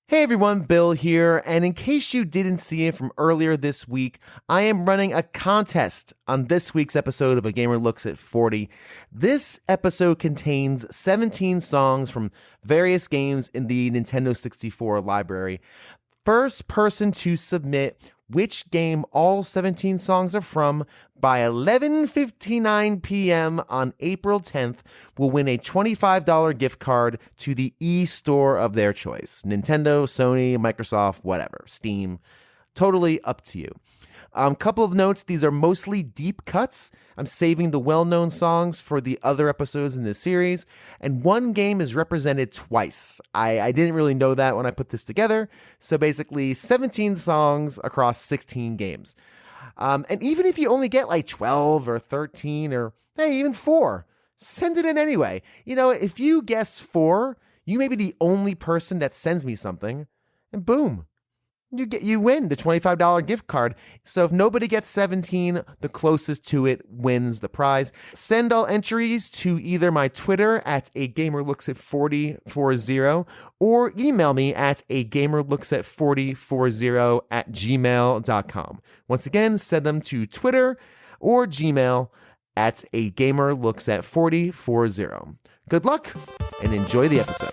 Hey everyone, Bill here, and in case you didn't see it from earlier this week, I am running a contest on this week's episode of A Gamer Looks at 40. This episode contains 17 songs from various games in the Nintendo 64 library. First person to submit which game all 17 songs are from by 11:59 p.m. on April 10th will win a $25 gift card to the e-store of their choice. Nintendo, Sony, Microsoft, whatever, Steam. Totally up to you. Couple of notes, these are mostly deep cuts. I'm saving the well-known songs for the other episodes in this series, and one game is represented twice. I didn't really know that when I put this together, so basically 17 songs across 16 games. And even if you only get like 12 or 13 or hey, even 4, send it in anyway. You know, if you guess 4, you may be the only person that sends me something, and boom. You win the $25 gift card. So if nobody gets 17, the closest to it wins the prize. Send all entries to either my Twitter at agamerlooksit4040 or email me at agamerlooksit4040 at gmail.com. Once again, send them to Twitter or Gmail at agamerlooksit4040. Good luck and enjoy the episode.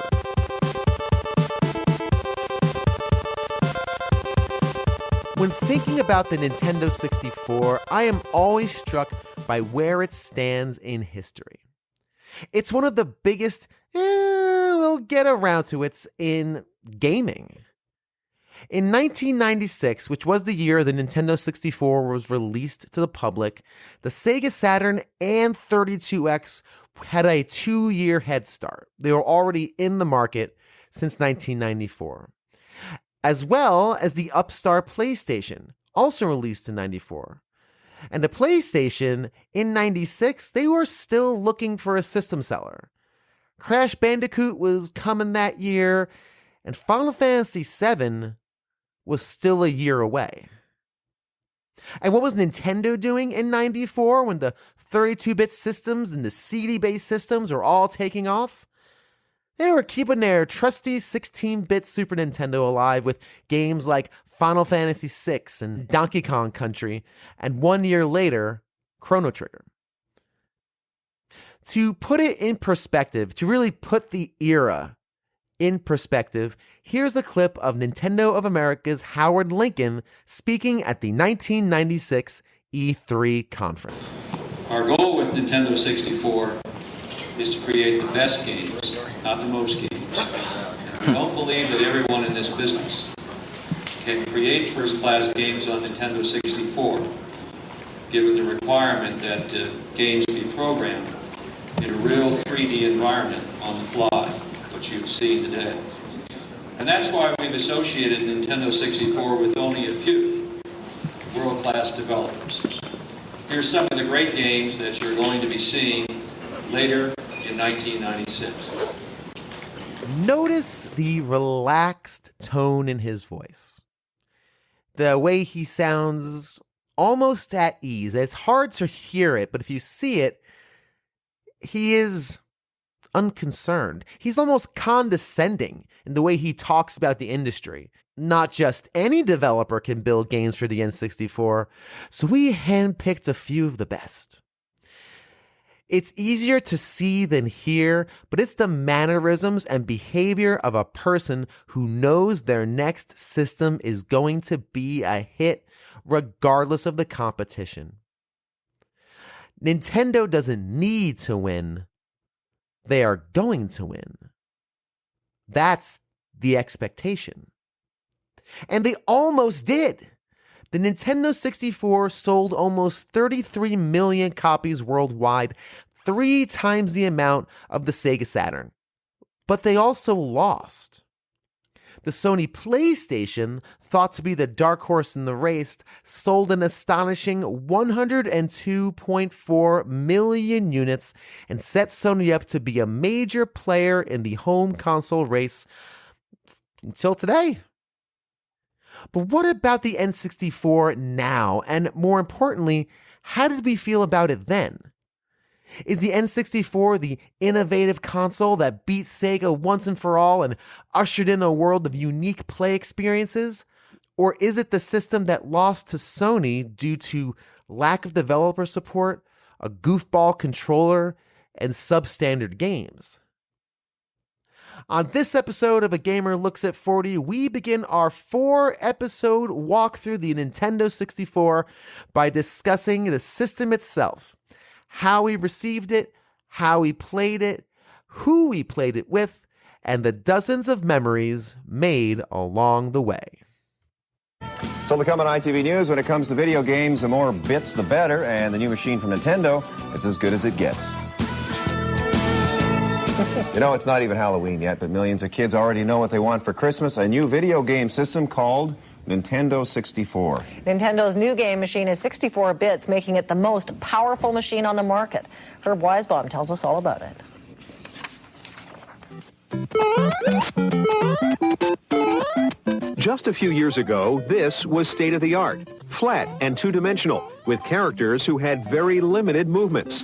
When thinking about the Nintendo 64, I am always struck by where it stands in history. It's one of the biggest, we'll get around to it, in gaming. In 1996, which was the year the Nintendo 64 was released to the public, the Sega Saturn and 32X had a 2-year head start. They were already in the market since 1994. As well as the upstart PlayStation, also released in 94. And the PlayStation, in 96, they were still looking for a system seller. Crash Bandicoot was coming that year, and Final Fantasy VII was still a year away. And what was Nintendo doing in 94 when the 32-bit systems and the CD-based systems were all taking off? They were keeping their trusty 16-bit Super Nintendo alive with games like Final Fantasy VI and Donkey Kong Country, and 1 year later, Chrono Trigger. To put it in perspective, to really put the era in perspective, here's the clip of Nintendo of America's Howard Lincoln speaking at the 1996 E3 conference. Our goal with Nintendo 64 is to create the best games, not the most games. We don't believe that everyone in this business can create first-class games on Nintendo 64, given the requirement that games be programmed in a real 3D environment on the fly, which you've seen today. And that's why we've associated Nintendo 64 with only a few world-class developers. Here's some of the great games that you're going to be seeing later in 1996. Notice the relaxed tone in his voice. The way he sounds almost at ease. It's hard to hear it, but if you see it, he is unconcerned. He's almost condescending in the way he talks about the industry. Not just any developer can build games for the N64, so we handpicked a few of the best. It's easier to see than hear, but it's the mannerisms and behavior of a person who knows their next system is going to be a hit regardless of the competition. Nintendo doesn't need to win. They are going to win. That's the expectation. And they almost did. The Nintendo 64 sold almost 33 million copies worldwide, 3 times the amount of the Sega Saturn. But they also lost. The Sony PlayStation, thought to be the dark horse in the race, sold an astonishing 102.4 million units and set Sony up to be a major player in the home console race until today. But what about the N64 now? And more importantly, how did we feel about it then? Is the N64 the innovative console that beat Sega once and for all and ushered in a world of unique play experiences? Or is it the system that lost to Sony due to lack of developer support, a goofball controller, and substandard games? On this episode of A Gamer Looks at 40, we begin our 4-episode walk through the Nintendo 64 by discussing the system itself, how we received it, how we played it, who we played it with, and the dozens of memories made along the way. So the coming ITV News, when it comes to video games, the more bits the better, and the new machine from Nintendo is as good as it gets. You know, it's not even Halloween yet, but millions of kids already know what they want for Christmas, a new video game system called Nintendo 64. Nintendo's new game machine is 64 bits, making it the most powerful machine on the market. Herb Weisbaum tells us all about it. Just a few years ago, this was state-of-the-art, flat and two-dimensional, with characters who had very limited movements.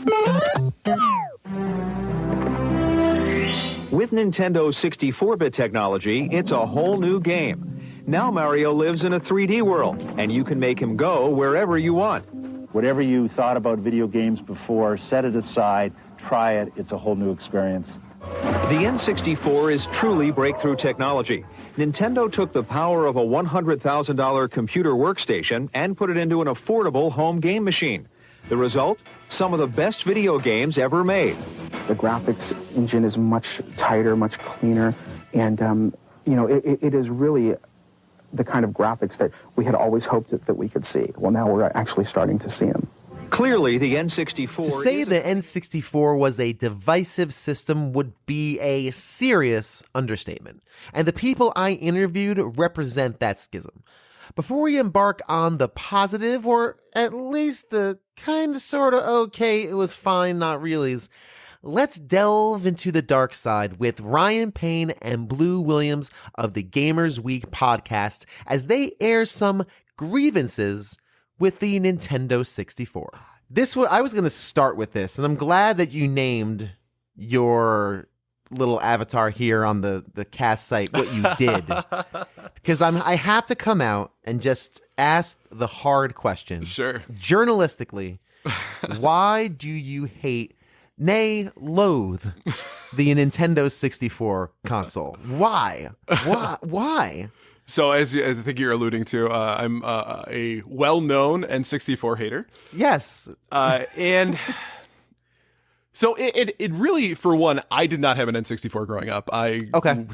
With Nintendo's 64-bit technology, it's a whole new game. Now Mario lives in a 3D world, and you can make him go wherever you want. Whatever you thought about video games before, set it aside, try it. It's a whole new experience. The N64 is truly breakthrough technology. Nintendo took the power of a $100,000 computer workstation and put it into an affordable home game machine. The result? Some of the best video games ever made. The graphics engine is much tighter, much cleaner, and it is really the kind of graphics that we had always hoped that we could see. Well, now we're actually starting to see them. Clearly, the N64... To say the N64 was a divisive system would be a serious understatement, and the people I interviewed represent that schism. Before we embark on the positive, or at least the kind of sort of okay, it was fine, not really's, let's delve into the dark side with Ryan Payne and Blue Williams of the Gamers Week podcast as they air some grievances with the Nintendo 64. I was going to start with this, and I'm glad that you named your little avatar here on the cast site what you did, because I have to come out and just ask the hard question. Sure. Journalistically, why do you hate, nay, loathe the Nintendo 64 console? Why? Why? So as I think you're alluding to, I'm a well-known N64 hater. Yes. And so it really, for one, I did not have an N64 growing up. I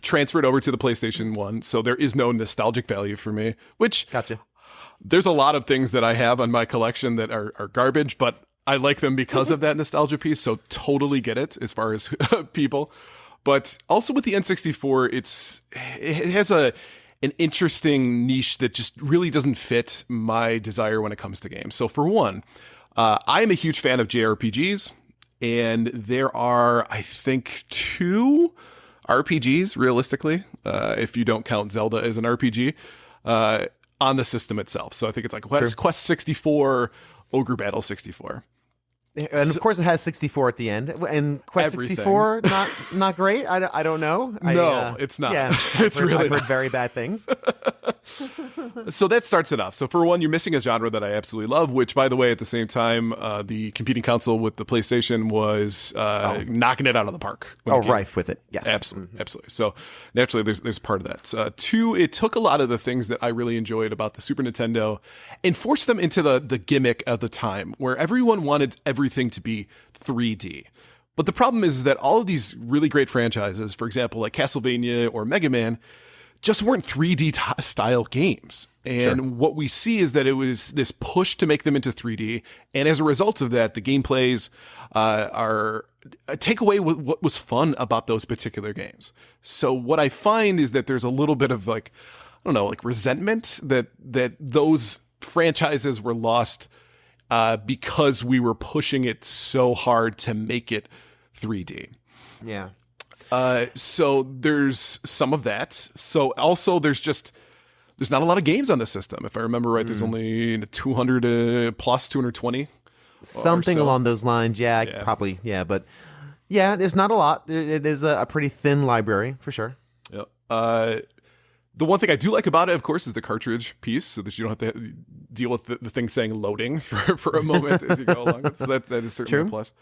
transferred over to the PlayStation 1, so there is no nostalgic value for me, which Gotcha. There's a lot of things that I have on my collection that are garbage, but I like them because of that nostalgia piece, so totally get it as far as people. But also with the N64, it has an interesting niche that just really doesn't fit my desire when it comes to games. So for one, I'm a huge fan of JRPGs, and there are, I think, 2 RPGs, realistically, if you don't count Zelda as an RPG, on the system itself. So I think it's like Quest 64, Ogre Battle 64. And of course, it has 64 at the end. And Quest Everything. 64, not great. I don't know. No, it's not. Yeah, It's really I've heard very bad things. So that starts it off. So for one, you're missing a genre that I absolutely love, which, by the way, at the same time, the competing console with the PlayStation was knocking it out of the park. Rife with it. Yes. Absolutely. Absolutely. So naturally, there's part of that. 2, it took a lot of the things that I really enjoyed about the Super Nintendo and forced them into the gimmick of the time, where everyone wanted everything to be 3D. But the problem is that all of these really great franchises, for example, like Castlevania or Mega Man, just weren't 3D style games. And what we see is that it was this push to make them into 3D. And as a result of that, the gameplays take away what was fun about those particular games. So what I find is that there's a little bit of resentment that those franchises were lost because we were pushing it so hard to make it 3D. Yeah. So there's some of that. So also there's not a lot of games on the system. If I remember right, there's only 200 plus 220 Something so. along those lines. Yeah, probably. Yeah, but yeah, there's not a lot. It is a pretty thin library for sure. Yep. The one thing I do like about it, of course, is the cartridge piece, so that you don't have to deal with the thing saying loading for a moment as you go along. So that is certainly a plus.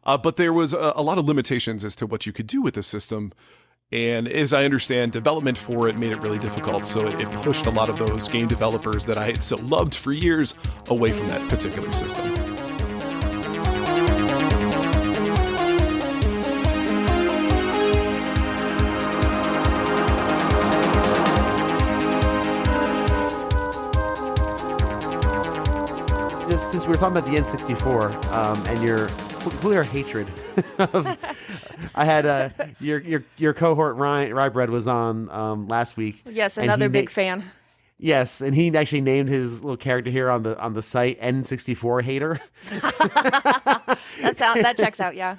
But there was a lot of limitations as to what you could do with the system. And as I understand, development for it made it really difficult. So it pushed a lot of those game developers that I had so loved for years away from that particular system. Since we were talking about the N64 and your clear hatred of, I had your cohort Rybread was on last week. Yes, another big fan. Yes, and he actually named his little character here on the site N64 hater. That checks out, yeah.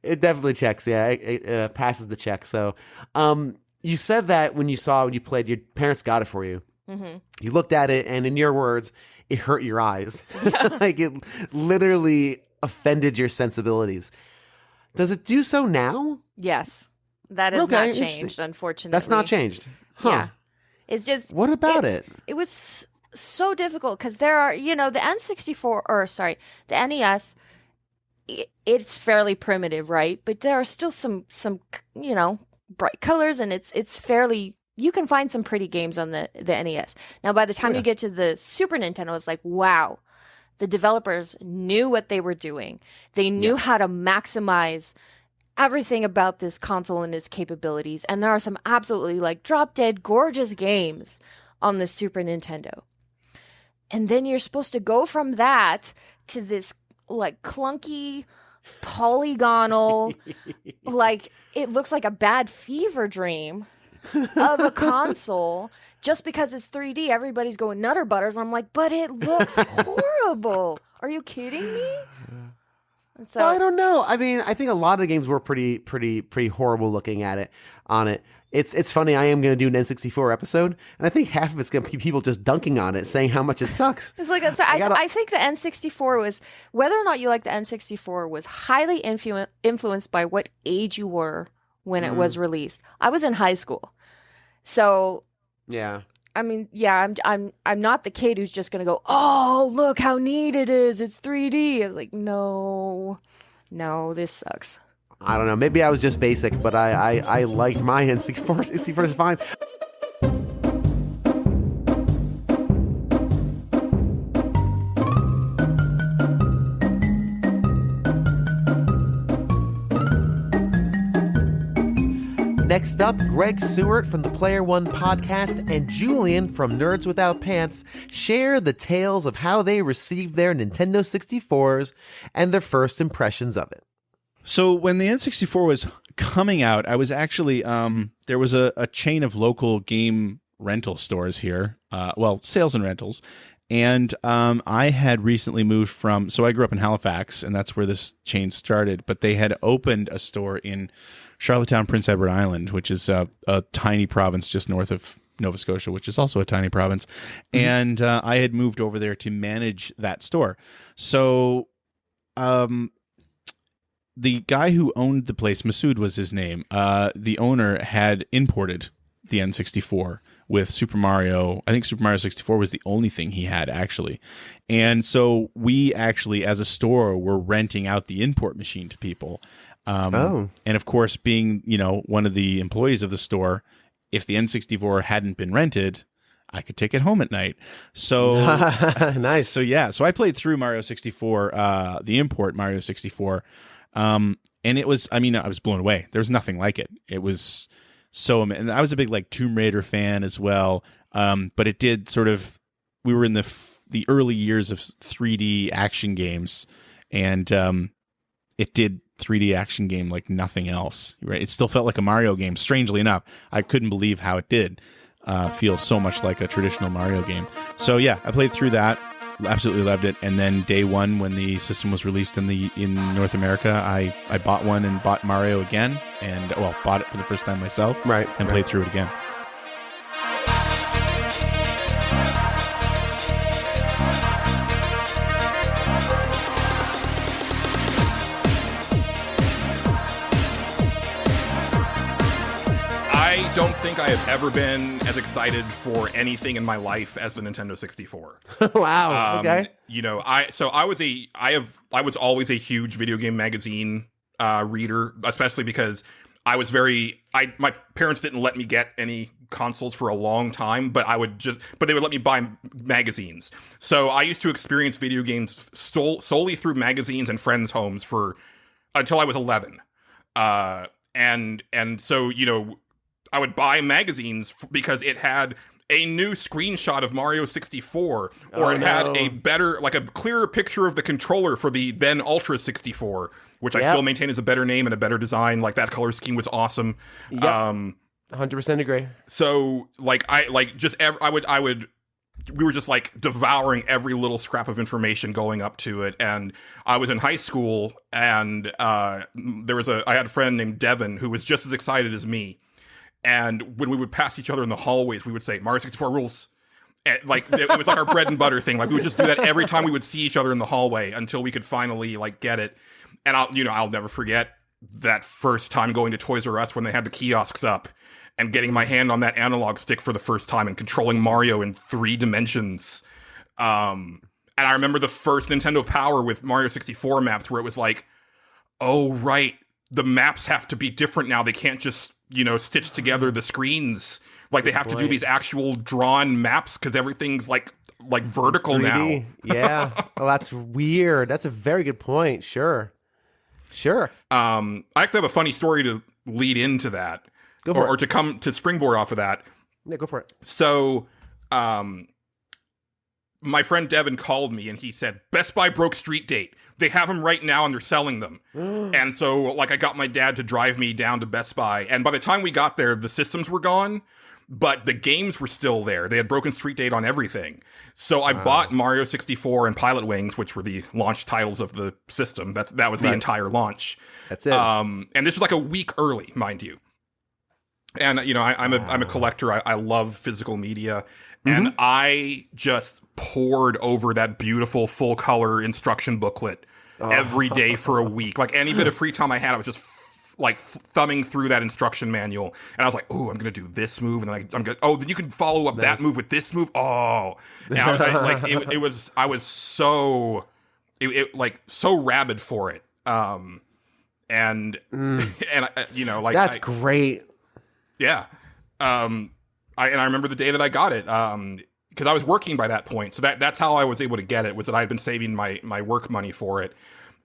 It definitely checks, yeah. It passes the check. So, you said that when you played, your parents got it for you. Mm-hmm. You looked at it, and in your words, it hurt your eyes. Like it literally offended your sensibilities. Does it do so now? Yes. That has not changed, unfortunately. That's not changed. Huh. Yeah. It's just... What about it? It was so difficult because there are, the N64, the NES, it's fairly primitive, right? But there are still some bright colors, and it's fairly... You can find some pretty games on the NES. Now, by the time you get to the Super Nintendo, it's like, wow, the developers knew what they were doing. They knew how to maximize everything about this console and its capabilities. And there are some absolutely drop-dead gorgeous games on the Super Nintendo. And then you're supposed to go from that to this clunky, polygonal, it looks like a bad fever dream of a console. Just because it's 3D, everybody's going nutter butters. I'm like, but it looks horrible. Are you kidding me? So, well, I don't know. I mean, I think a lot of the games were pretty horrible looking at it on it. It's funny. I am going to do an N64 episode, and I think half of it's going to be people just dunking on it, saying how much it sucks. It's I think the N64 was, whether or not you like the N64, was highly influenced by what age you were when it was released. I was in high school. So, yeah. I mean, yeah, I'm not the kid who's just gonna go, oh, look how neat it is. It's 3D. I was like, no, this sucks. I don't know. Maybe I was just basic, but I liked my N64. 64 is fine. Next up, Greg Sewart from the Player One podcast and Julian from Nerds Without Pants share the tales of how they received their Nintendo 64s and their first impressions of it. So when the N64 was coming out, I was actually, there was a chain of local game rental stores here, sales and rentals. And I had recently moved so I grew up in Halifax, and that's where this chain started, but they had opened a store in Charlottetown, Prince Edward Island, which is a tiny province just north of Nova Scotia, which is also a tiny province. Mm-hmm. And I had moved over there to manage that store. So the guy who owned the place, Masood was his name, the owner had imported the N64 with Super Mario. I think Super Mario 64 was the only thing he had, actually. And so we actually, as a store, were renting out the import machine to people. And of course, being, one of the employees of the store, if the N64 hadn't been rented, I could take it home at night. So nice. So I played through Mario 64, the import Mario 64. And it was, I was blown away. There was nothing like it. It was and I was a big Tomb Raider fan as well. But it did we were in the early years of 3D action games, and it did 3D action game like nothing else, right? It still felt like a Mario game. Strangely enough, I couldn't believe how it did feel so much like a traditional Mario game. So yeah, I played through that, absolutely loved it. And then day one, when the system was released in North America, I bought one and bought Mario again, and bought it for the first time myself, right? And played through it again. think I have ever been as excited for anything in my life as the Nintendo 64. Wow. Okay. You know, I was always a huge video game magazine reader, especially because my parents didn't let me get any consoles for a long time, but they would let me buy magazines. So I used to experience video games solely through magazines and friends' homes until I was 11. And so, you know, I would buy magazines because it had a new screenshot of Mario 64, or it had a better, like a clearer picture of the controller for the then Ultra 64, which I still maintain is a better name and a better design. Like, that color scheme was awesome. Yep. 100% agree. So, like, we were just like devouring every little scrap of information going up to it. And I was in high school, and I had a friend named Devin who was just as excited as me. And when we would pass each other in the hallways, we would say, Mario 64 rules. And, like, it was like our bread and butter thing. Like, we would just do that every time we would see each other in the hallway until we could finally, like, get it. And I'll never forget that first time going to Toys R Us when they had the kiosks up and getting my hand on that analog stick for the first time and controlling Mario in 3 dimensions. And I remember the first Nintendo Power with Mario 64 maps where it was like, oh, right, the maps have to be different now. They can't just, you know, stitch together the screens. Like, they have to do these actual drawn maps because everything's like vertical 3D. now. Yeah. Oh, that's weird. That's a very good point. Sure. I actually have a funny story to lead into that. Go for it. Or to come to springboard off of that. Yeah, go for it. So, my friend Devin called me and he said, Best Buy broke Street Date. They have them right now and they're selling them. And so, like, I got my dad to drive me down to Best Buy. And by the time we got there, the systems were gone, but the games were still there. They had broken Street Date on everything. So I bought Mario 64 and Pilot Wings, which were the launch titles of the system. That was the entire launch. That's it. And this was like a week early, mind you. And, you know, I'm a collector. I love physical media. And I just pored over that beautiful full color instruction booklet every day for a week. Like, any bit of free time I had, I was just thumbing through that instruction manual. And I was like, oh, I'm going to do this move. And then then you can follow up that move with this move. Oh, and I was so rabid for it. And you know, like, that's great. Yeah. I remember the day that I got it, because I was working by that point. So that's how I was able to get it, was that I had been saving my work money for it.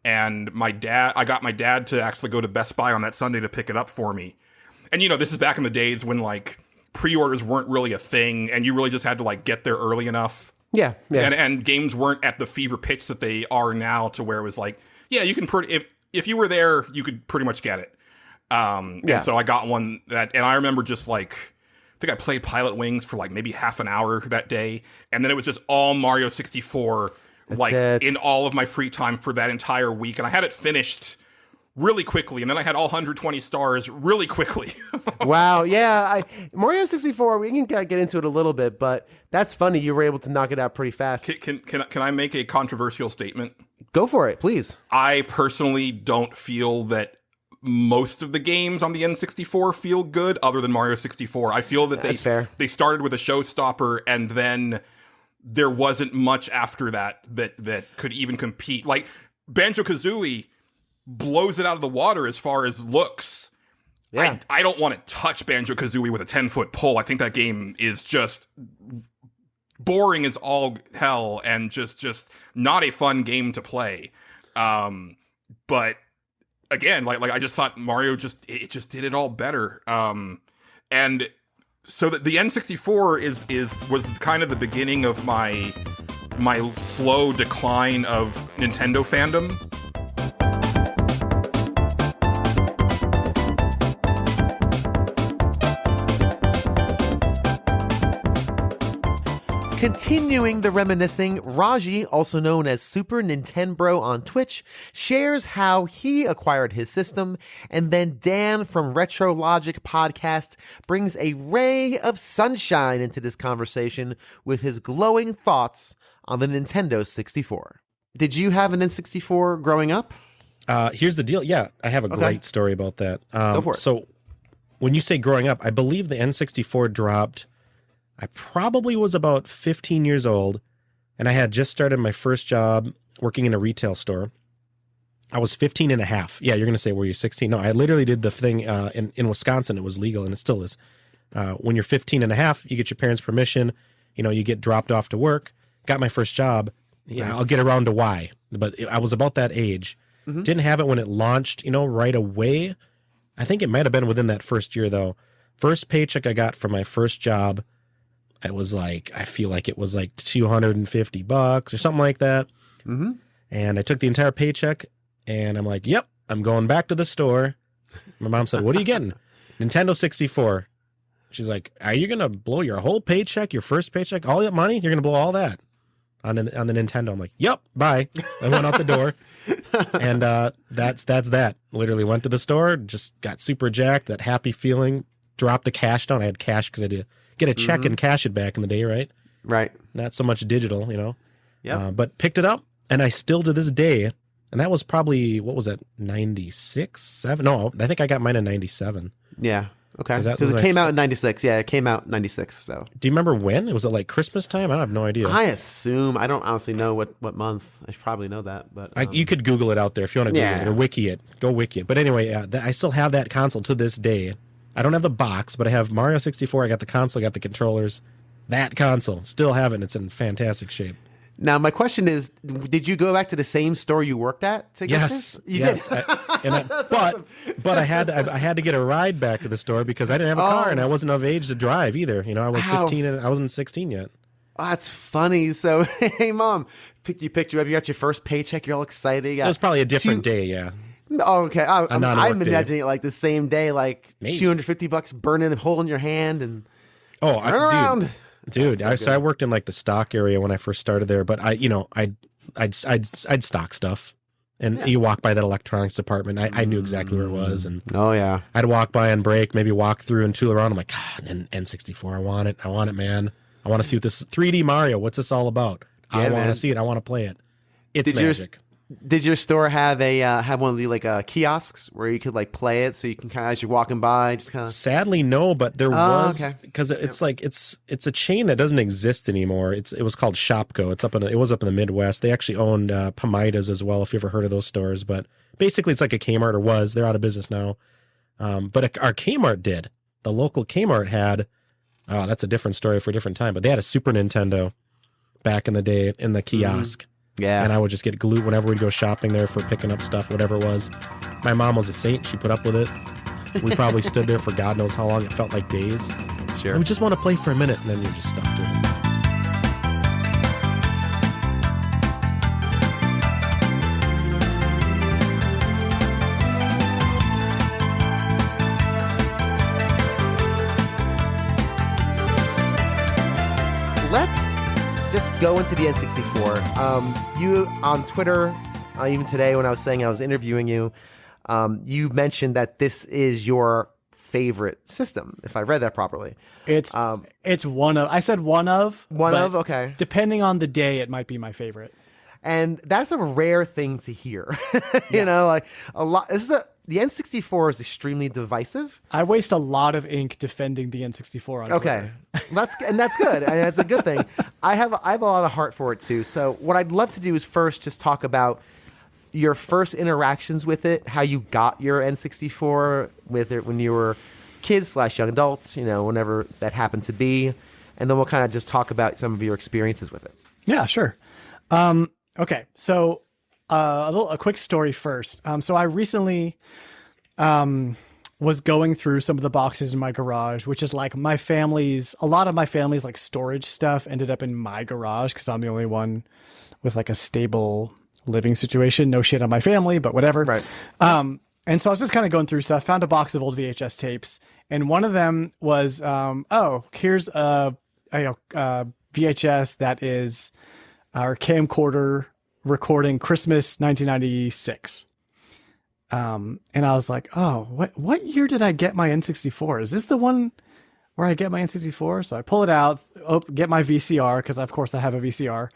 And I got my dad to actually go to Best Buy on that Sunday to pick it up for me. And, you know, this is back in the days when, like, pre-orders weren't really a thing, and you really just had to, like, get there early enough. Yeah. And games weren't at the fever pitch that they are now, to where it was like, yeah, you can if you were there, you could pretty much get it. And so I got one and I remember just, like, I think I played Pilot Wings for, like, maybe half an hour that day, and then it was just all Mario 64, in all of my free time for that entire week. And I had it finished really quickly, and then I had all 120 stars really quickly. Wow, yeah. Mario 64, we can get into it a little bit, but that's funny. You were able to knock it out pretty fast. Can I make a controversial statement? Go for it, please. I personally don't feel that most of the games on the N64 feel good, other than Mario 64. I feel that they started with a showstopper, and then there wasn't much after that could even compete. Like, Banjo-Kazooie blows it out of the water as far as looks. Yeah. I don't want to touch Banjo-Kazooie with a 10-foot pole. I think that game is just boring as all hell and just not a fun game to play. But again, like I just thought Mario just did it all better. And so the N64 was kind of the beginning of my slow decline of Nintendo fandom. Continuing the reminiscing, Raji, also known as Super Nintendo on Twitch, shares how he acquired his system, and then Dan from RetroLogic Podcast brings a ray of sunshine into this conversation with his glowing thoughts on the Nintendo 64. Did you have an N64 growing up? Here's the deal. Yeah, I have a great story about that. Go for it. So when you say growing up, I believe the N64 dropped. I probably was about 15 years old, and I had just started my first job working in a retail store. I was 15 and a half. Yeah, you're going to say, were you 16? No, I literally did the thing in Wisconsin. It was legal, and it still is. When you're 15 and a half, you get your parents' permission. You get dropped off to work. Got my first job. Yeah, I'll get around to why. But I was about that age. Mm-hmm. Didn't have it when it launched, right away. I think it might have been within that first year, though. First paycheck I got from my first job, it was like, I feel like it was like $250 or something like that. Mm-hmm. And I took the entire paycheck, and I'm like, yep, I'm going back to the store. My mom said, what are you getting? Nintendo 64. She's like, are you going to blow your whole paycheck, your first paycheck, all that money? You're going to blow all that on the Nintendo. I'm like, yep, bye. I went out the door, and that's that. Literally went to the store, just got super jacked, that happy feeling, dropped the cash down. I had cash because I had to get a check and cash it back in the day, right? Right. Not so much digital, Yeah. But picked it up, and I still to this day, and that was probably, what was that, 96, 7? No, I think I got mine in 97. Yeah. Okay. Because it came out in 96. Yeah, it came out in 96. So. Do you remember when? Was it like Christmas time? I have no idea. I assume. I don't honestly know what month. I should probably know that. But you could Google it out there if you want to Google it or wiki it. Go wiki it. But anyway, I still have that console to this day. I don't have the box, but I have Mario 64. I got the console, I got the controllers. That console. Still have it, and it's in fantastic shape. Now, my question is, did you go back to the same store you worked at to get this? You did. But I had to get a ride back to the store because I didn't have a car, and I wasn't of age to drive either. I was 15 and I wasn't 16 yet. Oh, that's funny. So, hey, Mom, you picked you up. You got your first paycheck. You're all excited. It was probably a different day, yeah. Oh, okay. I'm imagining it like the same day, like maybe. $250 burning a hole in your hand and turn around. Dude, I worked in like the stock area when I first started there, but I'd stock stuff, and you walk by that electronics department. I knew exactly where it was, and I'd walk by and break, maybe walk through and tool around. I'm like, God, N64, I want it, man. I want to see what this 3D Mario. What's this all about? I want to see it. I want to play it. It's magic. Did your store have one of the kiosks where you could like play it so you can kind of as you're walking by just kind of? Sadly, no, but there was because it's like it's a chain that doesn't exist anymore. It was called Shopko. It was up in the Midwest. They actually owned Pomidas as well. If you ever heard of those stores, but basically it's like a Kmart or was. They're out of business now. But our Kmart did. The local Kmart had. Oh, that's a different story for a different time. But they had a Super Nintendo back in the day in the kiosk. Yeah. And I would just get glued whenever we'd go shopping there for picking up stuff, whatever it was. My mom was a saint. She put up with it. We probably stood there for God knows how long. It felt like days. Sure. And we just want to play for a minute, and then you just stop doing it. Let's just go into the N64. You on Twitter, even today when I was saying I was interviewing you, you mentioned that this is your favorite system, if I read that properly. It's one of. I said one of. Okay. Depending on the day, it might be my favorite. And that's a rare thing to hear. You know, like a lot. The N64 is extremely divisive. I waste a lot of ink defending the N64 on Okay, Twitter. that's good. And that's a good thing. I have a lot of heart for it too. So what I'd love to do is first just talk about your first interactions with it, how you got your N64 with it when you were kids / young adults, whenever that happened to be, and then we'll kind of just talk about some of your experiences with it. Yeah, sure. Okay, so a quick story first. So I recently was going through some of the boxes in my garage, which is like a lot of my family's like storage stuff ended up in my garage because I'm the only one with like a stable living situation. No shit on my family, but whatever. Right. And so I was just kind of going through stuff, found a box of old VHS tapes, and one of them was, here's a VHS that is our camcorder recording Christmas 1996. And I was like, oh, what year did I get my N64? Is this the one where I get my N64? So I pull it out, get my VCR, because of course I have a VCR.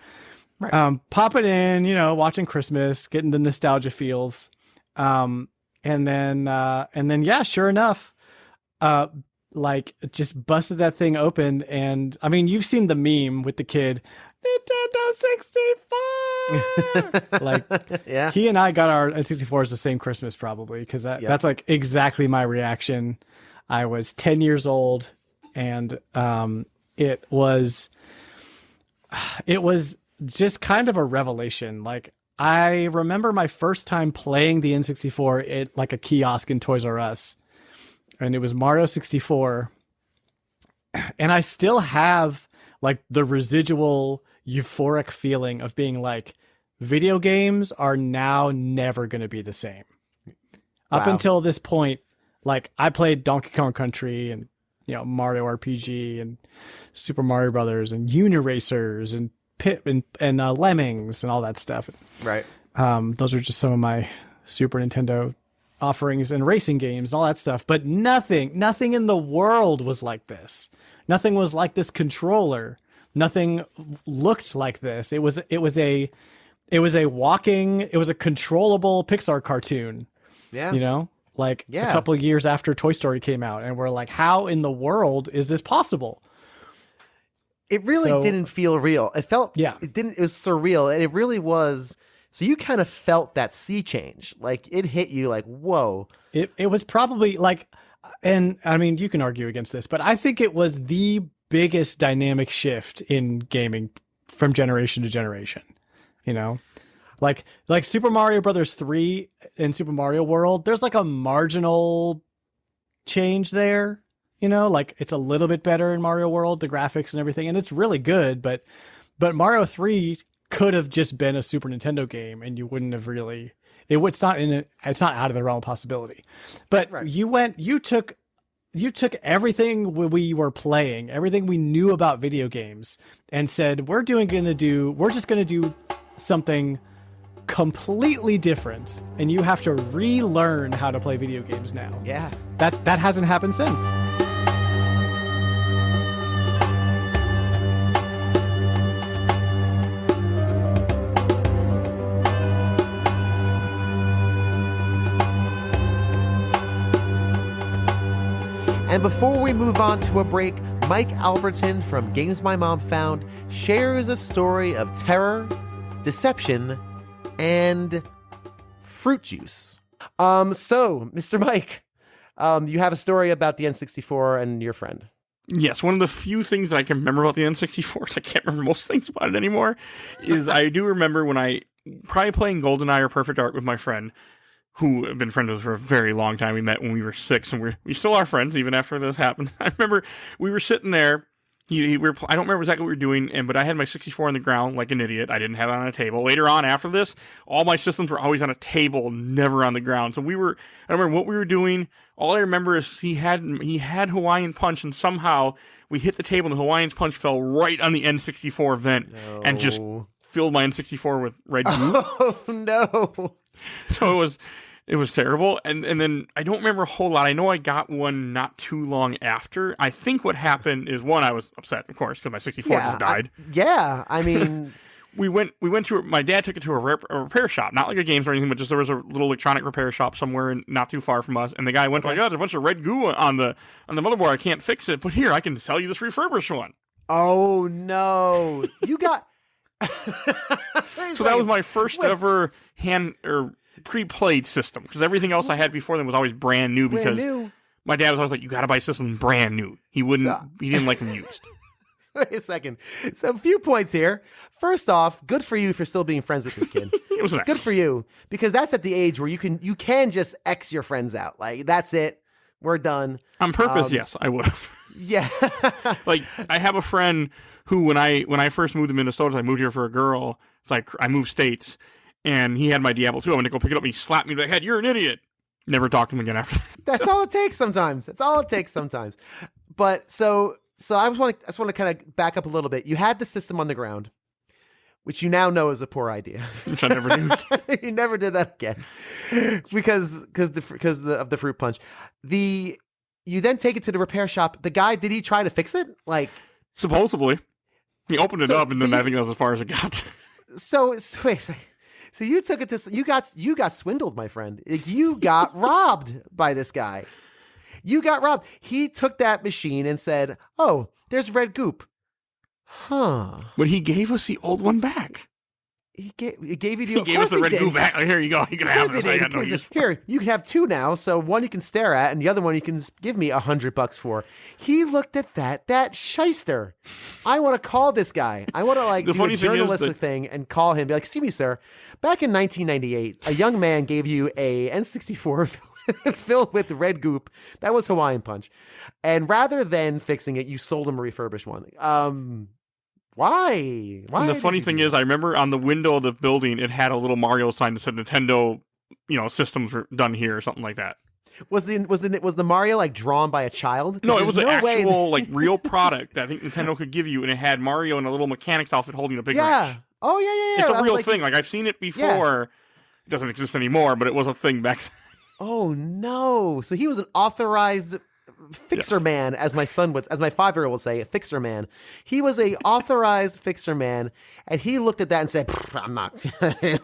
Right. Pop it in, watching Christmas, getting the nostalgia feels. And then, yeah, sure enough, like just busted that thing open. And I mean, you've seen the meme with the kid, Nintendo 64. Like, yeah, he and I got our N64s the same Christmas probably, because that's like exactly my reaction. I was 10 years old, and it was just kind of a revelation. Like, I remember my first time playing the N64 at like a kiosk in Toys R Us, and it was Mario 64. And I still have like the residual euphoric feeling of being like, video games are now never going to be the same. Up until this point, like, I played Donkey Kong Country and, you know, Mario RPG and Super Mario Brothers and Uniracers and Pip and Lemmings and all that stuff. Right. Those are just some of my Super Nintendo offerings and racing games and all that stuff. But nothing in the world was like this. Nothing was like this controller. Nothing looked like this. It was a controllable Pixar cartoon. Yeah. You know, like a couple of years after Toy Story came out, and we're like, how in the world is this possible? It really didn't feel real. It felt, it was surreal. And it really was. So you kind of felt that sea change. Like, it hit you like, whoa. It was probably like, and I mean, you can argue against this, but I think it was the biggest dynamic shift in gaming from generation to generation. You know, like Super Mario Brothers 3 and Super Mario World, there's like a marginal change there. You know, like, it's a little bit better in Mario World, the graphics and everything, and it's really good, but Mario 3 could have just been a Super Nintendo game, and you wouldn't have really, it's not out of the realm of possibility. But you took everything we were playing, everything we knew about video games, and said, we're just going to do something completely different, and you have to relearn how to play video games now. Yeah. That hasn't happened since. And before we move on to a break, Mike Albertin from Games My Mom Found shares a story of terror, deception, and fruit juice. So, Mr. Mike, you have a story about the N64 and your friend. Yes, one of the few things that I can remember about the N64, I can't remember most things about it anymore, is I do remember when I probably playing GoldenEye or Perfect Dark with my friend, who have been friends with us for a very long time. We met when we were 6, and we still are friends even after this happened. I remember we were sitting there. I don't remember exactly what we were doing, but I had my 64 on the ground like an idiot. I didn't have it on a table. Later on, after this, all my systems were always on a table, never on the ground. So I don't remember what we were doing. All I remember is he had Hawaiian Punch, and somehow we hit the table, and the Hawaiian Punch fell right on the N64 vent and just filled my N64 with red goo. Oh, no. So it was terrible. And then I don't remember a whole lot. I know I got one not too long after. I think what happened is, one, I was upset, of course, because my 64 just died. I mean... we went to my dad took it to a repair shop, not like a games or anything, but just there was a little electronic repair shop somewhere not too far from us. And the guy went, like, oh, there's a bunch of red goo on the motherboard. I can't fix it, but here, I can sell you this refurbished one. Oh, no. You got... So that was my first ever pre-played system, because everything else I had before then was always brand new, because my dad was always like, you gotta buy systems brand new. He didn't like them used. Wait a second. So a few points here. First off, good for you for still being friends with this kid. It was nice. Good for you, because that's at the age where you can just X your friends out. Like, that's it. We're done. On purpose, yes, I would have. Yeah. Like, I have a friend who, when I first moved to Minnesota, I moved here for a girl. It's like, I moved states, and he had my Diablo 2. I went to go pick it up, and he slapped me in the head. You're an idiot. Never talked to him again after that. That's all it takes sometimes. But so I just want to kind of back up a little bit. You had the system on the ground, which you now know is a poor idea. Which I never do. You never did that again because of the fruit punch. You then take it to the repair shop. The guy, did he try to fix it? Like, supposedly, he opened it up, and then I think that was as far as it got. So you took it to, you got swindled, my friend. You got robbed by this guy. You got robbed. He took that machine and said, "Oh, there's red goop." Huh. But he gave us the old one back. He gave you the. He gave us the red goo back. Here you go. You can have this. I got no use for it. Here, you can have two now. So one you can stare at, and the other one you can give me $100 for. He looked at that shyster. I want to call this guy. I want to do a journalistic thing and call him. Be like, "See me, sir. Back in 1998, a young man gave you a N64 filled with red goop. That was Hawaiian Punch, and rather than fixing it, you sold him a refurbished one." Why? And the funny thing is, I remember on the window of the building, it had a little Mario sign that said Nintendo, systems were done here or something like that. Was the Mario drawn by a child? No, it was an actual real product that I think Nintendo could give you, and it had Mario in a little mechanics outfit holding a big wrench. Oh yeah. It's a real thing. I've seen it before. Yeah. It doesn't exist anymore, but it was a thing back then. Oh no! So he was an authorized fixer man, as my 5-year-old would say, a fixer man. He was a authorized fixer man, and he looked at that and said, "I'm not. I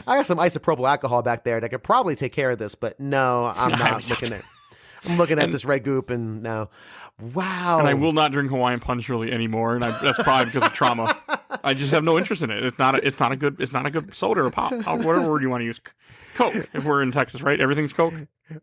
got some isopropyl alcohol back there that could probably take care of this, but no, I'm not looking at. I'm looking at this red goop, and no, wow." And I will not drink Hawaiian Punch really anymore, and that's probably because of trauma. I just have no interest in it. It's not a good soda or pop. Whatever word you want to use. Coke, if we're in Texas, right? Everything's Coke?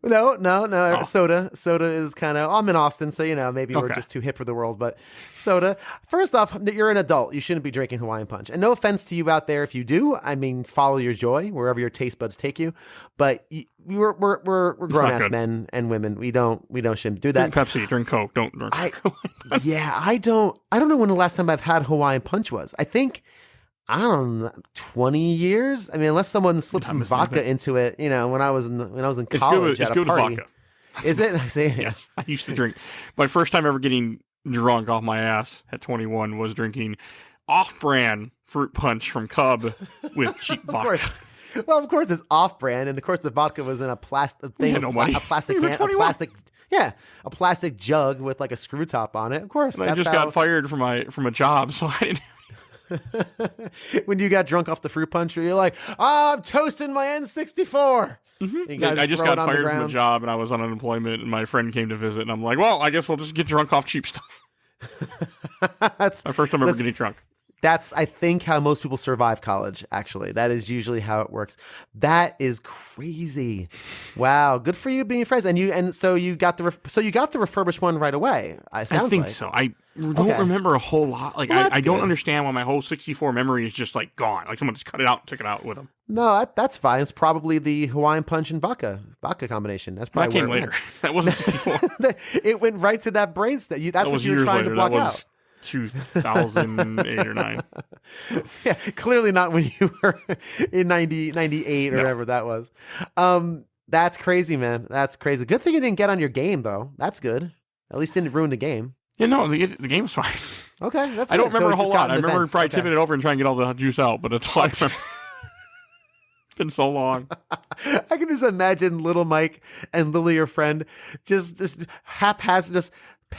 No. Oh. Soda is kind of, I'm in Austin, so, maybe we're just too hip for the world, but soda. First off, you're an adult. You shouldn't be drinking Hawaiian Punch. And no offense to you out there if you do. I mean, follow your joy wherever your taste buds take you. But we're grown-ass men and women. We shouldn't do that. Drink Pepsi, drink Coke. Don't drink I don't know when the last time I've had Hawaiian Punch was. I don't know, 20 years. I mean, unless someone slipped some vodka into it, when I was in college at a party. Vodka. Is it? I see. Yes, I used to drink. My first time ever getting drunk off my ass at 21 was drinking off-brand fruit punch from Cub with cheap vodka. Well, of course, it's off-brand, and of course, the vodka was in a plastic thing, a plastic can, a plastic jug with a screw top on it. Of course, and I just got fired from a job, so I didn't. When you got drunk off the fruit punch, you're like, I'm toasting my N64. Mm-hmm. I just got fired from a job, and I was on unemployment, and my friend came to visit, and I'm like, well, I guess we'll just get drunk off cheap stuff. That's my first time ever getting drunk. That's, I think, how most people survive college, actually. That is usually how it works. That is crazy. Wow. Good for you being friends. So you got the refurbished one right away. I think so. I don't remember a whole lot. I don't understand why my whole 64 memory is just gone. Someone just cut it out and took it out with them. No, that's fine. It's probably the Hawaiian Punch and vodka combination. That's probably that came later. That wasn't 64. It went right to that brain state. That's what you were trying to block out. 2008 or 9. Yeah, clearly not when you were in 98 or whatever that was. That's crazy, man. That's crazy. Good thing you didn't get on your game, though. That's good. At least didn't ruin the game. Yeah, no, the game's fine. Okay, that's good. I don't remember a whole lot. I remember probably tipping it over and trying to get all the juice out, but it's all I remember. It's been so long. I can just imagine little Mike and Lily, your friend, just haphazard, just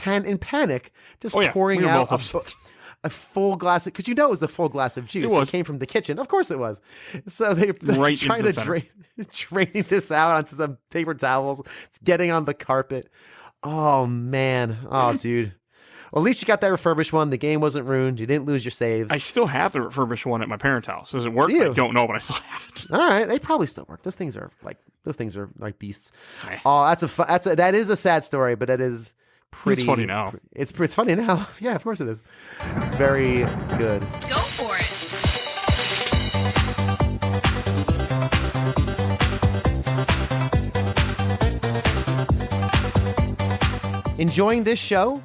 in panic, just pouring out a full glass, because it was a full glass of juice. It came from the kitchen. Of course it was. So they're trying to draining this out onto some paper towels. It's getting on the carpet. Oh, man. Oh, dude. Well, at least you got that refurbished one. The game wasn't ruined. You didn't lose your saves. I still have the refurbished one at my parents' house. Does it work? I don't know, but I still have it. All right. They probably still work. Those things are like beasts. Oh, that is a sad story, but it is pretty. It's funny now. It's funny now. Yeah, of course it is. Very good. Go for it. Enjoying this show?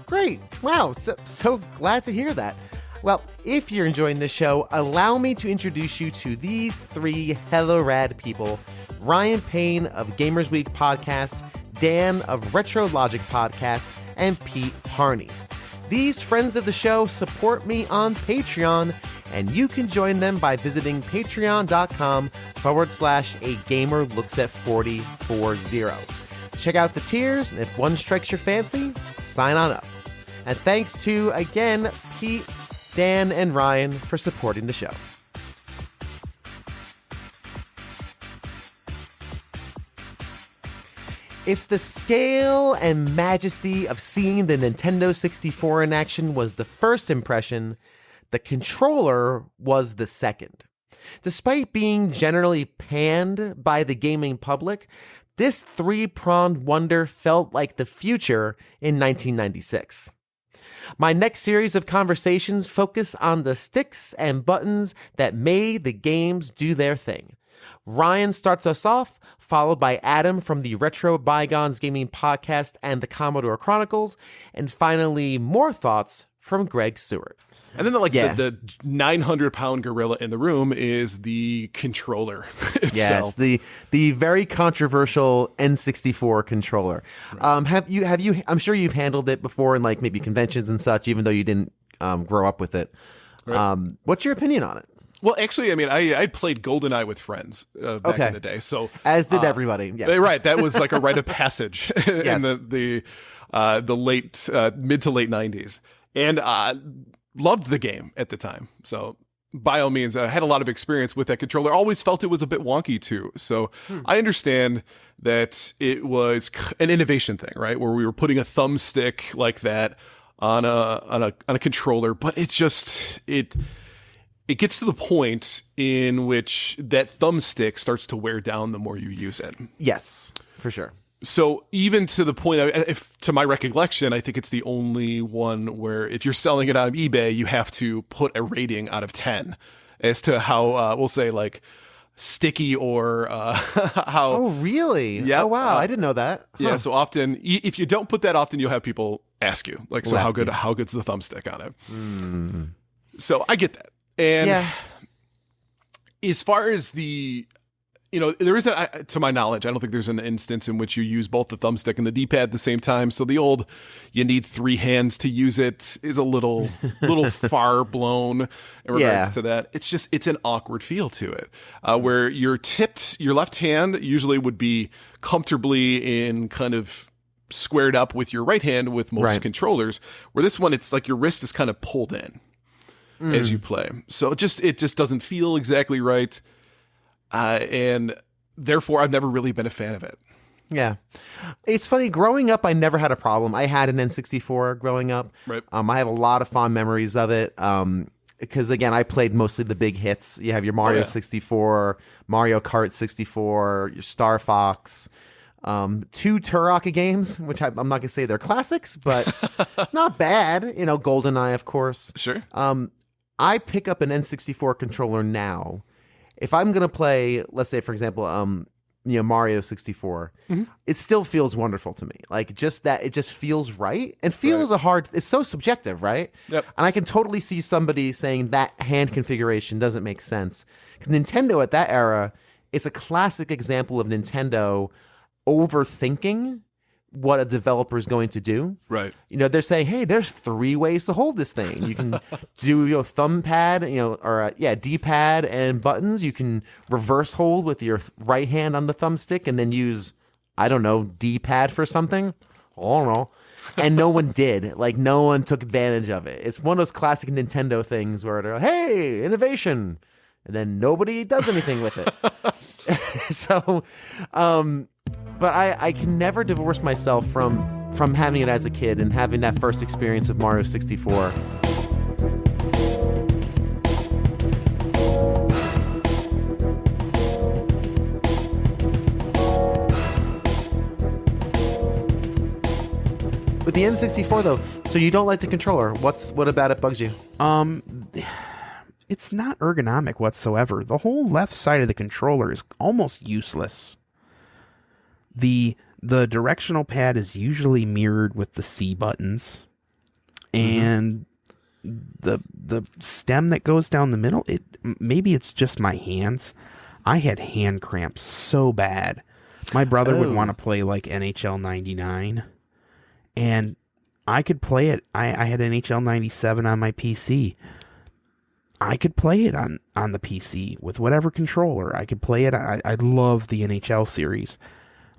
Great. Wow. So glad to hear that. Well, if you're enjoying this show, allow me to introduce you to these three hello rad people. Ryan Payne of Gamers Week Podcast, Dan of RetroLogic Podcast, and Pete Harney. These friends of the show support me on Patreon, and you can join them by visiting patreon.com/a-gamer-looks-at-4040. Check out the tiers, and if one strikes your fancy, sign on up. And thanks to, again, Pete, Dan, and Ryan for supporting the show. If the scale and majesty of seeing the Nintendo 64 in action was the first impression, the controller was the second. Despite being generally panned by the gaming public, this three-pronged wonder felt like the future in 1996. My next series of conversations focus on the sticks and buttons that made the games do their thing. Ryan starts us off, followed by Adam from the Retro Bygones Gaming Podcast and the Commodore Chronicles, and finally more thoughts from Greg Sewart. And then the 900-pound gorilla in the room is the controller itself. Yes, the very controversial N64 controller. Have you? I'm sure you've handled it before in like maybe conventions and such, even though you didn't grow up with it. Right. What's your opinion on it? Well, actually, I mean, I played GoldenEye with friends back in the day. So as did everybody. Yes. Right, that was like a rite of passage in the late mid to late 90s, and loved the game at the time. So by all means, I had a lot of experience with that controller. Always felt it was a bit wonky too. So I understand that it was an innovation thing, right? Where we were putting a thumbstick like that on a controller, but it gets to the point in which that thumbstick starts to wear down the more you use it. Yes, for sure. So even to the point, if to my recollection, I think it's the only one where if you're selling it on eBay, you have to put a rating out of 10 as to how, we'll say like sticky or how. Oh, really? Yeah. Oh, wow. I didn't know that. Huh. Yeah. So often, if you don't put that often, you'll have people ask you like, so how good's the thumbstick on it? Mm. So I get that. And as far as the, there isn't, to my knowledge, I don't think there's an instance in which you use both the thumbstick and the D-pad at the same time. So the old, you need three hands to use it is a little far blown in regards to that. It's an awkward feel to it, where your left hand usually would be comfortably in kind of squared up with your right hand with most controllers, where this one, it's like your wrist is kind of pulled in as you play. So it just doesn't feel exactly right. And therefore, I've never really been a fan of it. Yeah. It's funny. Growing up, I never had a problem. I had an N64 growing up. Right. I have a lot of fond memories of it. Because, again, I played mostly the big hits. You have your Mario 64, Mario Kart 64, your Star Fox, 2 Turok games, which I'm not going to say they're classics, but not bad. GoldenEye, of course. Sure. I pick up an N64 controller now. If I'm going to play, let's say, for example, Mario 64, it still feels wonderful to me. Like just that, it just feels right. And feel is it's so subjective, right? Yep. And I can totally see somebody saying that hand configuration doesn't make sense. Because Nintendo at that era, it's a classic example of Nintendo overthinking what a developer is going to do. Right. They're saying, hey, there's 3 ways to hold this thing. You can do your thumb pad, or D-pad and buttons. You can reverse hold with your right hand on the thumbstick and then use, I don't know, D-pad for something. I don't know. And no one did. Like, no one took advantage of it. It's one of those classic Nintendo things where they're like, hey, innovation. And then nobody does anything with it. So, but I can never divorce myself from having it as a kid and having that first experience of Mario 64. With the N64 though, so you don't like the controller. What about it bugs you? It's not ergonomic whatsoever. The whole left side of the controller is almost useless. The directional pad is usually mirrored with the C buttons, and the stem that goes down the middle. Maybe it's just my hands. I had hand cramps so bad. My brother would want to play like NHL 99, and I could play it. I had NHL 97 on my PC. I could play it on the PC with whatever controller. I could play it. I love the NHL series.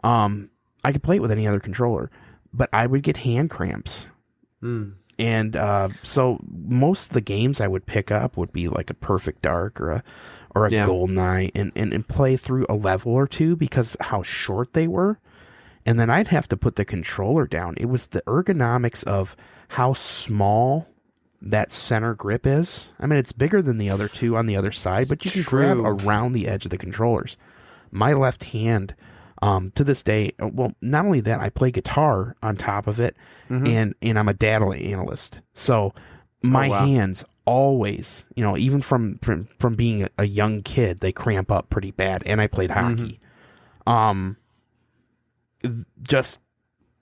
I could play it with any other controller, but I would get hand cramps. And so most of the games I would pick up would be like a Perfect Dark or a GoldenEye and play through a level or two because how short they were. and then I'd have to put the controller down. It was the ergonomics of how small that center grip is. I mean, it's bigger than the other two on the other side, but you can grab around the edge of the controllers. My left hand, to this day, well, not only that, I play guitar on top of it, and I'm a data analyst. So my hands always, even from being a young kid, they cramp up pretty bad. And I played hockey. Just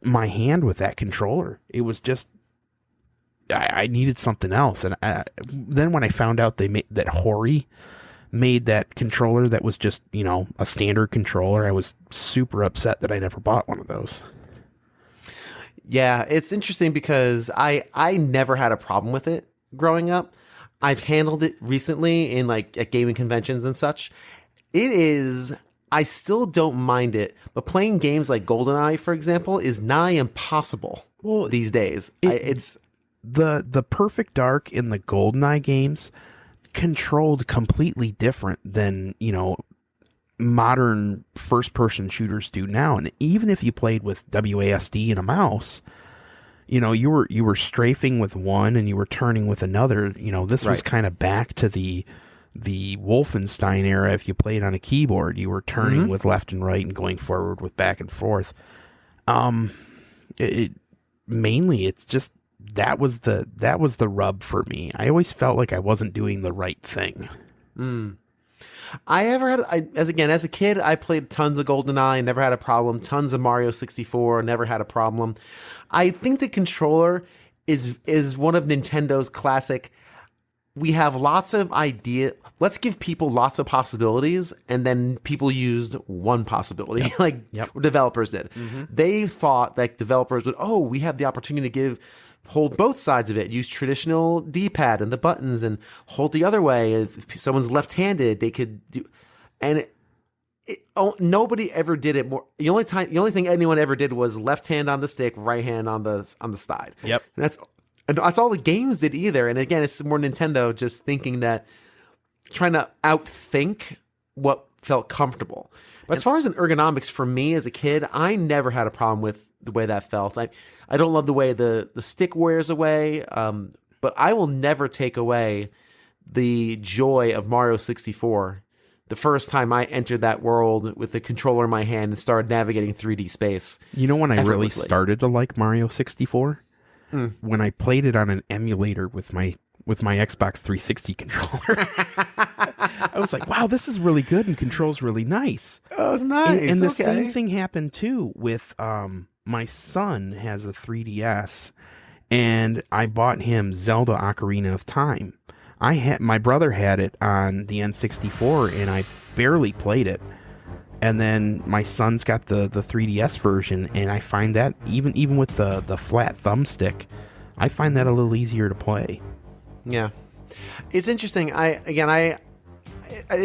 my hand with that controller, it was just, I needed something else. And then when I found out they made that Hori made that controller that was just, a standard controller, I was super upset that I never bought one of those. Yeah, it's interesting because I never had a problem with it growing up. I've handled it recently in at gaming conventions and such. I still don't mind it, but playing games like GoldenEye, for example, is nigh impossible these days. It's the Perfect Dark in the GoldenEye games controlled completely different than, modern first-person shooters do now. And even if you played with WASD and a mouse, you were strafing with one and you were turning with another. This was kind of back to the Wolfenstein era. If you played on a keyboard, you were turning with left and right and going forward with back and forth. Mainly it's just that was the rub for me. I always felt like I wasn't doing the right thing. As a kid, I played tons of GoldenEye, never had a problem. Tons of Mario 64, never had a problem. I think the controller is one of Nintendo's classic. We have lots of ideas. Let's give people lots of possibilities, and then people used one possibility, developers did. They thought that developers would, we have the opportunity to hold both sides of it, use traditional D-pad and the buttons, and hold the other way. If someone's left-handed, they could do, and nobody ever did it more. The only thing anyone ever did was left hand on the stick, right hand on the side. Yep, and that's all the games did either. And again, it's more Nintendo just thinking that, trying to outthink what felt comfortable. But as far as an ergonomics for me as a kid, I never had a problem with the way that felt. I don't love the way the stick wears away, but I will never take away the joy of Mario 64. The first time I entered that world with the controller in my hand and started navigating 3D space. When I really started to like Mario 64? When I played it on an emulator with my Xbox 360 controller. I was like, wow, this is really good and controls really nice. Oh, it's nice. And the same thing happened too with my son has a 3DS, and I bought him Zelda Ocarina of Time. My brother had it on the N64, and I barely played it. And then my son's got the 3DS version, and I find that even with the flat thumbstick, I find that a little easier to play. Yeah, it's interesting.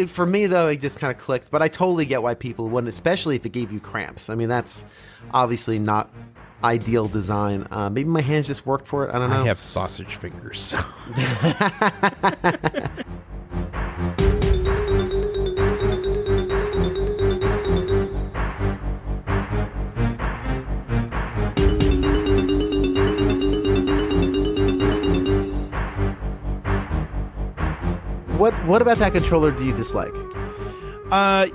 For me though, it just kind of clicked. But I totally get why people wouldn't, especially if it gave you cramps. I mean, that's obviously not ideal design. Maybe my hands just worked for it. I don't know. I have sausage fingers. So. What about that controller do you dislike? I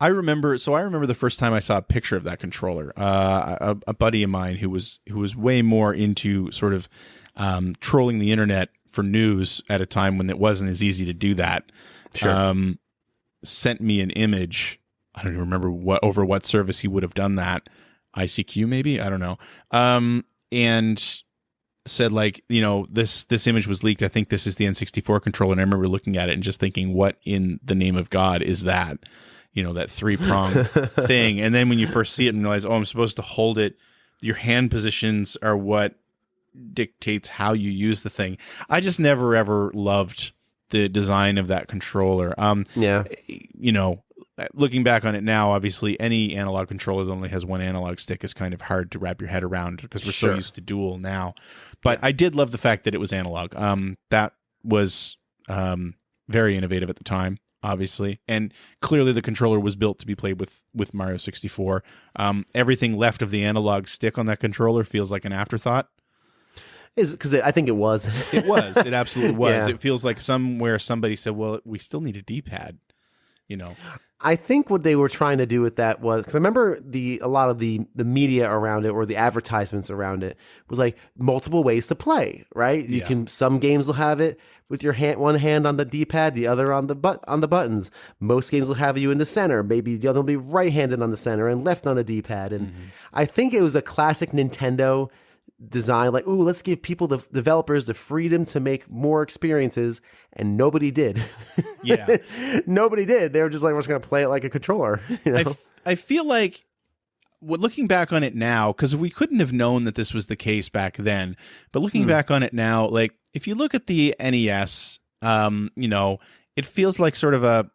remember the first time I saw a picture of that controller. A buddy of mine who was way more into sort of trolling the internet for news at a time when it wasn't as easy to do that. Sure. Sent me an image. I don't even remember what service he would have done that. ICQ maybe, I don't know. And said this image was leaked. I think this is the N64 controller. And I remember looking at it and just thinking, what in the name of God is that? That 3-prong thing. And then when you first see it and realize, I'm supposed to hold it, your hand positions are what dictates how you use the thing. I just never ever loved the design of that controller. Looking back on it now, obviously any analog controller that only has one analog stick is kind of hard to wrap your head around because we're so used to dual now. But I did love the fact that it was analog. That was very innovative at the time. obviously, and clearly the controller was built to be played with Mario 64. Everything left of the analog stick on that controller feels like an afterthought. Is because I think it was. It was. It absolutely was. Yeah. It feels like somewhere somebody said, "Well, we still need a D-pad." I think what they were trying to do with that was, because I remember a lot of the media around it or the advertisements around it was like multiple ways to play, right? You can, some games will have it with your one hand on the D-pad, the other on the buttons. Most games will have you in the center. Maybe the other will be right-handed on the center and left on the D-pad. And I think it was a classic Nintendo design, like, ooh, let's give people, the developers, the freedom to make more experiences, and nobody did. Yeah. Nobody did. They were just like, we're just going to play it like a controller. I feel like, looking back on it now, because we couldn't have known that this was the case back then, but looking back on it now, like, if you look at the NES, it feels like sort of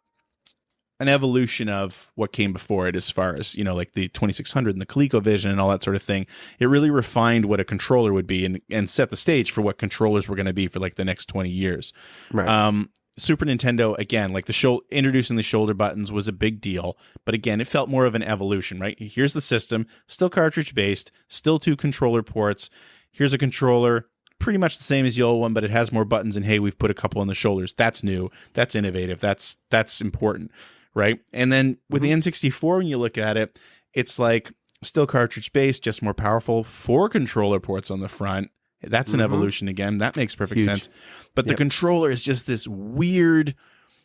an evolution of what came before it, as far as, like the 2600 and the ColecoVision and all that sort of thing. It really refined what a controller would be and set the stage for what controllers were going to be for like the next 20 years. Right. Super Nintendo, again, like introducing the shoulder buttons was a big deal, but again, it felt more of an evolution, right? Here's the system, still cartridge based, still 2 controller ports. Here's a controller, pretty much the same as the old one, but it has more buttons, and hey, we've put a couple on the shoulders. That's new. That's innovative. That's important. Right. And then with the N64, when you look at it, it's like still cartridge based, just more powerful, 4 controller ports on the front. That's an evolution again. That makes perfect sense. But the controller is just this weird,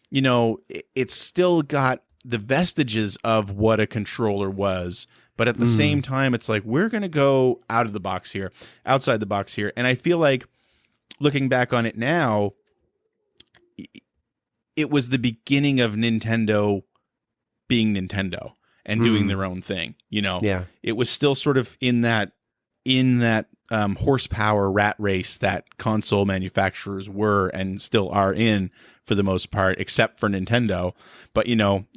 it's still got the vestiges of what a controller was. But at the same time, it's like, we're going to go outside the box here. And I feel like, looking back on it now, it was the beginning of Nintendo being Nintendo and doing their own thing. It was still sort of in that horsepower rat race that console manufacturers were and still are in, for the most part, except for Nintendo. But,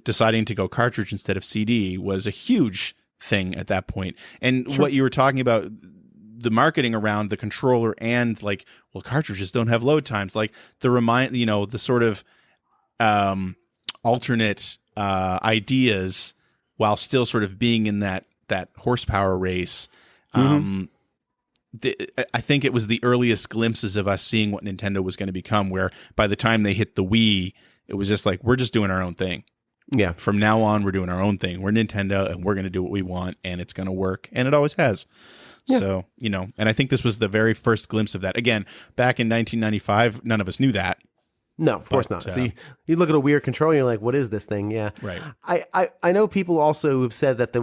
deciding to go cartridge instead of CD was a huge thing at that point. And what you were talking about, the marketing around the controller and like, well, cartridges don't have load times. Like the sort of alternate ideas, while still sort of being in that horsepower race. I think it was the earliest glimpses of us seeing what Nintendo was going to become, where by the time they hit the Wii, it was just like, we're just doing our own thing. Yeah. From now on, we're doing our own thing. We're Nintendo, and we're going to do what we want, and it's going to work. And it always has. Yeah. So, and I think this was the very first glimpse of that. Again, back in 1995, none of us knew that. No, of course not. So you look at a weird controller, and you're like, what is this thing? Yeah. Right. I know people also have said that the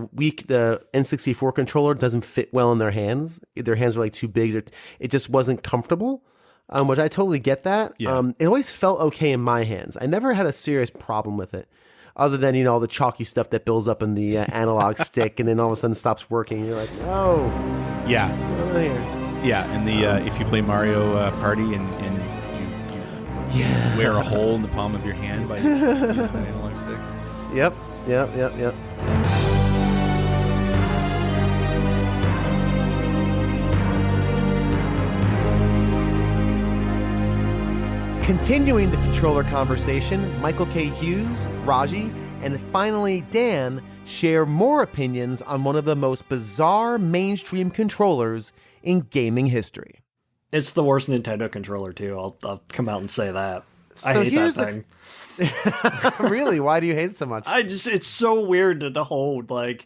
N64 controller doesn't fit well in their hands. Their hands are like too big. It just wasn't comfortable, which I totally get that. Yeah. It always felt okay in my hands. I never had a serious problem with it, other than, all the chalky stuff that builds up in the analog stick and then all of a sudden stops working. You're like, no. Yeah. Get over here. Yeah, and the if you play Mario Party and you wear a hole in the palm of your hand by using that analog stick. Yep. Continuing the controller conversation, Michael K. Hughes, Raji, and finally Dan share more opinions on one of the most bizarre mainstream controllers in gaming history. It's the worst Nintendo controller, too. I'll come out and say that. I So hate here's that thing. Really? Why do you hate it so much? It's so weird to hold. Like,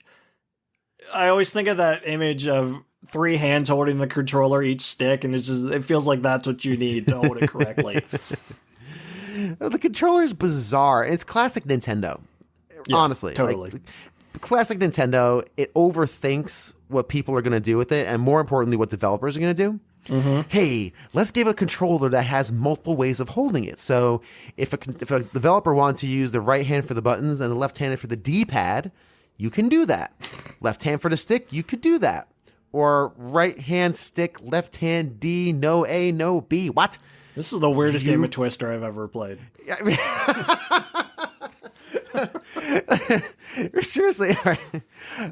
I always think of that image of 3 hands holding the controller, each stick, and it feels like that's what you need to hold it correctly. The controller is bizarre. It's classic Nintendo. Yeah, honestly. totally. Like, classic Nintendo, it overthinks what people are going to do with it, and more importantly, what developers are going to do. Hey, let's give a controller that has multiple ways of holding it. So if a developer wants to use the right hand for the buttons and the left hand for the D-pad, you can do that. Left hand for the stick, you could do that. Or right hand stick, left hand D, no A, no B. What? This is the weirdest game of Twister I've ever played. Seriously,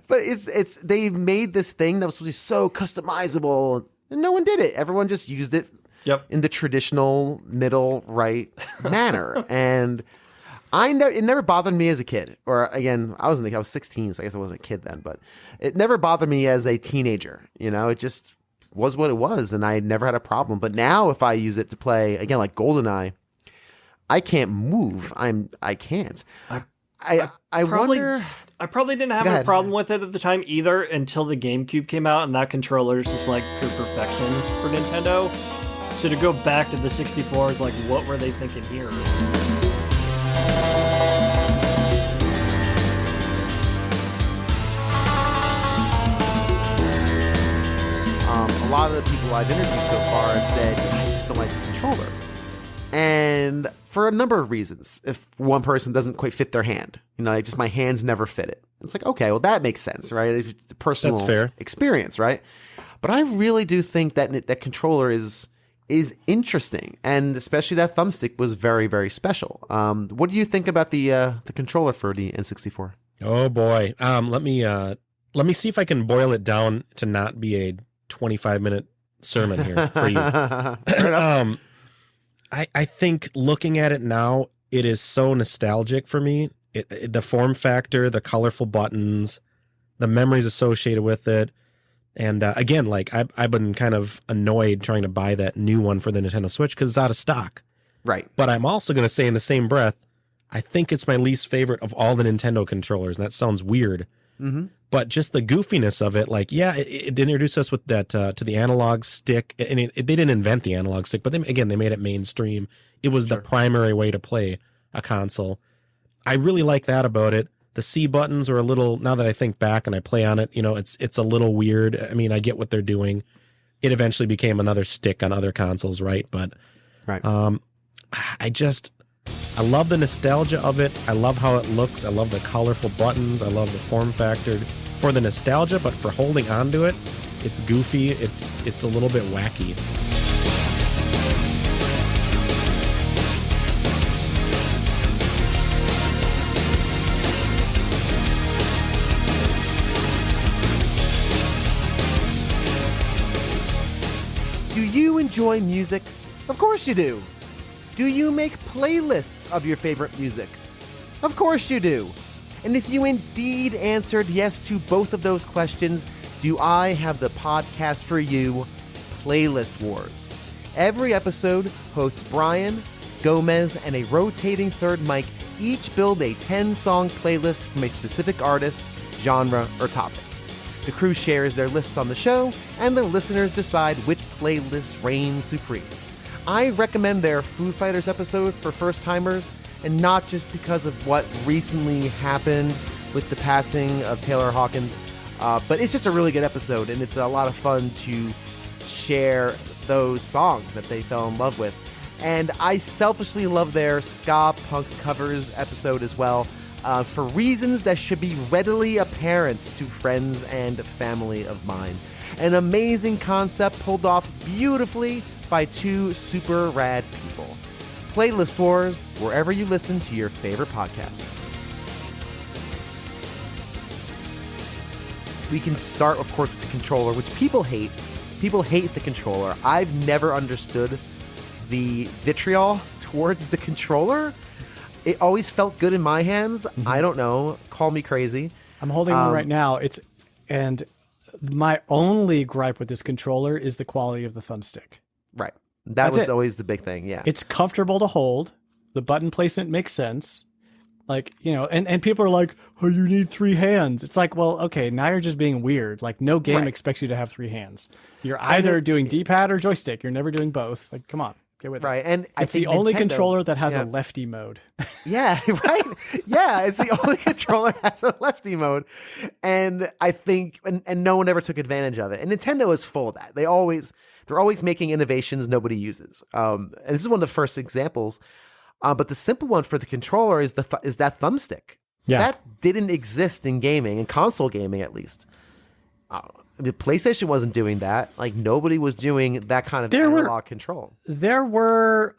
but it's they made this thing that was supposed to be so customizable, and no one did it. Everyone just used it in the traditional middle right manner, and It never bothered me as a kid. Or again, I was 16, so I guess I wasn't a kid then. But it never bothered me as a teenager. It just was what it was, and I never had a problem. But now, if I use it to play again, like GoldenEye, I can't move. I can't. I wonder. I probably didn't have a problem with it at the time either until the GameCube came out, and that controller is just like pure perfection for Nintendo. So to go back to the 64 is like, what were they thinking here? A lot of the people I've interviewed so far have said, I just don't like the controller. And for a number of reasons. If one person doesn't quite fit their hand, my hands never fit it. It's like, okay, well, that makes sense, right? It's a personal That's fair. experience, right? But I really do think that controller is interesting, and especially that thumbstick was very, very special. What do you think about the controller for the N64? Oh boy, let me see if I can boil it down to not be a 25-minute sermon here for you. I think looking at it now, it is so nostalgic for me. The form factor, the colorful buttons, the memories associated with it. And again, like I've been kind of annoyed trying to buy that new one for the Nintendo Switch because it's out of stock. Right. But I'm also going to say in the same breath, I think it's my least favorite of all the Nintendo controllers. And that sounds weird. Mm-hmm. But just the goofiness of it, like, yeah, it introduced us with that to the analog stick. And they didn't invent the analog stick, but they made it mainstream. It was the primary way to play a console. I really like that about it. The C buttons are a little, now that I think back and I play on it, it's a little weird. I mean, I get what they're doing. It eventually became another stick on other consoles, right? But I love the nostalgia of it. I love how it looks. I love the colorful buttons. I love the form factor for the nostalgia, but for holding on to it, it's goofy. It's a little bit wacky. Do you enjoy music? Of course you do. Do you make playlists of your favorite music? Of course you do. And if you indeed answered yes to both of those questions, do I have the podcast for you, Playlist Wars. Every episode, hosts Brian, Gomez, and a rotating third mic each build a 10-song playlist from a specific artist, genre, or topic. The crew shares their lists on the show, and the listeners decide which playlist reigns supreme. I recommend their Foo Fighters episode for first-timers, and not just because of what recently happened with the passing of Taylor Hawkins, but it's just a really good episode, and it's a lot of fun to share those songs that they fell in love with. And I selfishly love their ska punk covers episode as well, for reasons that should be readily apparent to friends and family of mine. An amazing concept pulled off beautifully by two super rad people. Playlist Wars, wherever you listen to your favorite podcasts. We can start, of course, with the controller, which people hate. People hate the controller. I've never understood the vitriol towards the controller. It always felt good in my hands. Mm-hmm. I don't know. Call me crazy. I'm holding one right now. And my only gripe with this controller is the quality of the thumbstick. Right. That was always the big thing. Yeah. It's comfortable to hold. The button placement makes sense. Like, and people are like, oh, you need 3 hands. It's like, well, okay, now you're just being weird. Like, no game expects you to have 3 hands. You're either doing D-pad or joystick. You're never doing both. Like, come on. Get with it. Right. And it's the only controller that has a lefty mode. Yeah, right? Yeah, it's the only controller that has a lefty mode. And I think, and no one ever took advantage of it. And Nintendo is full of that. They're always making innovations nobody uses. And this is one of the first examples. But the simple one for the controller is that thumbstick. Yeah. That didn't exist in gaming, in console gaming at least. The PlayStation wasn't doing that. Like, nobody was doing that kind of analog control. There were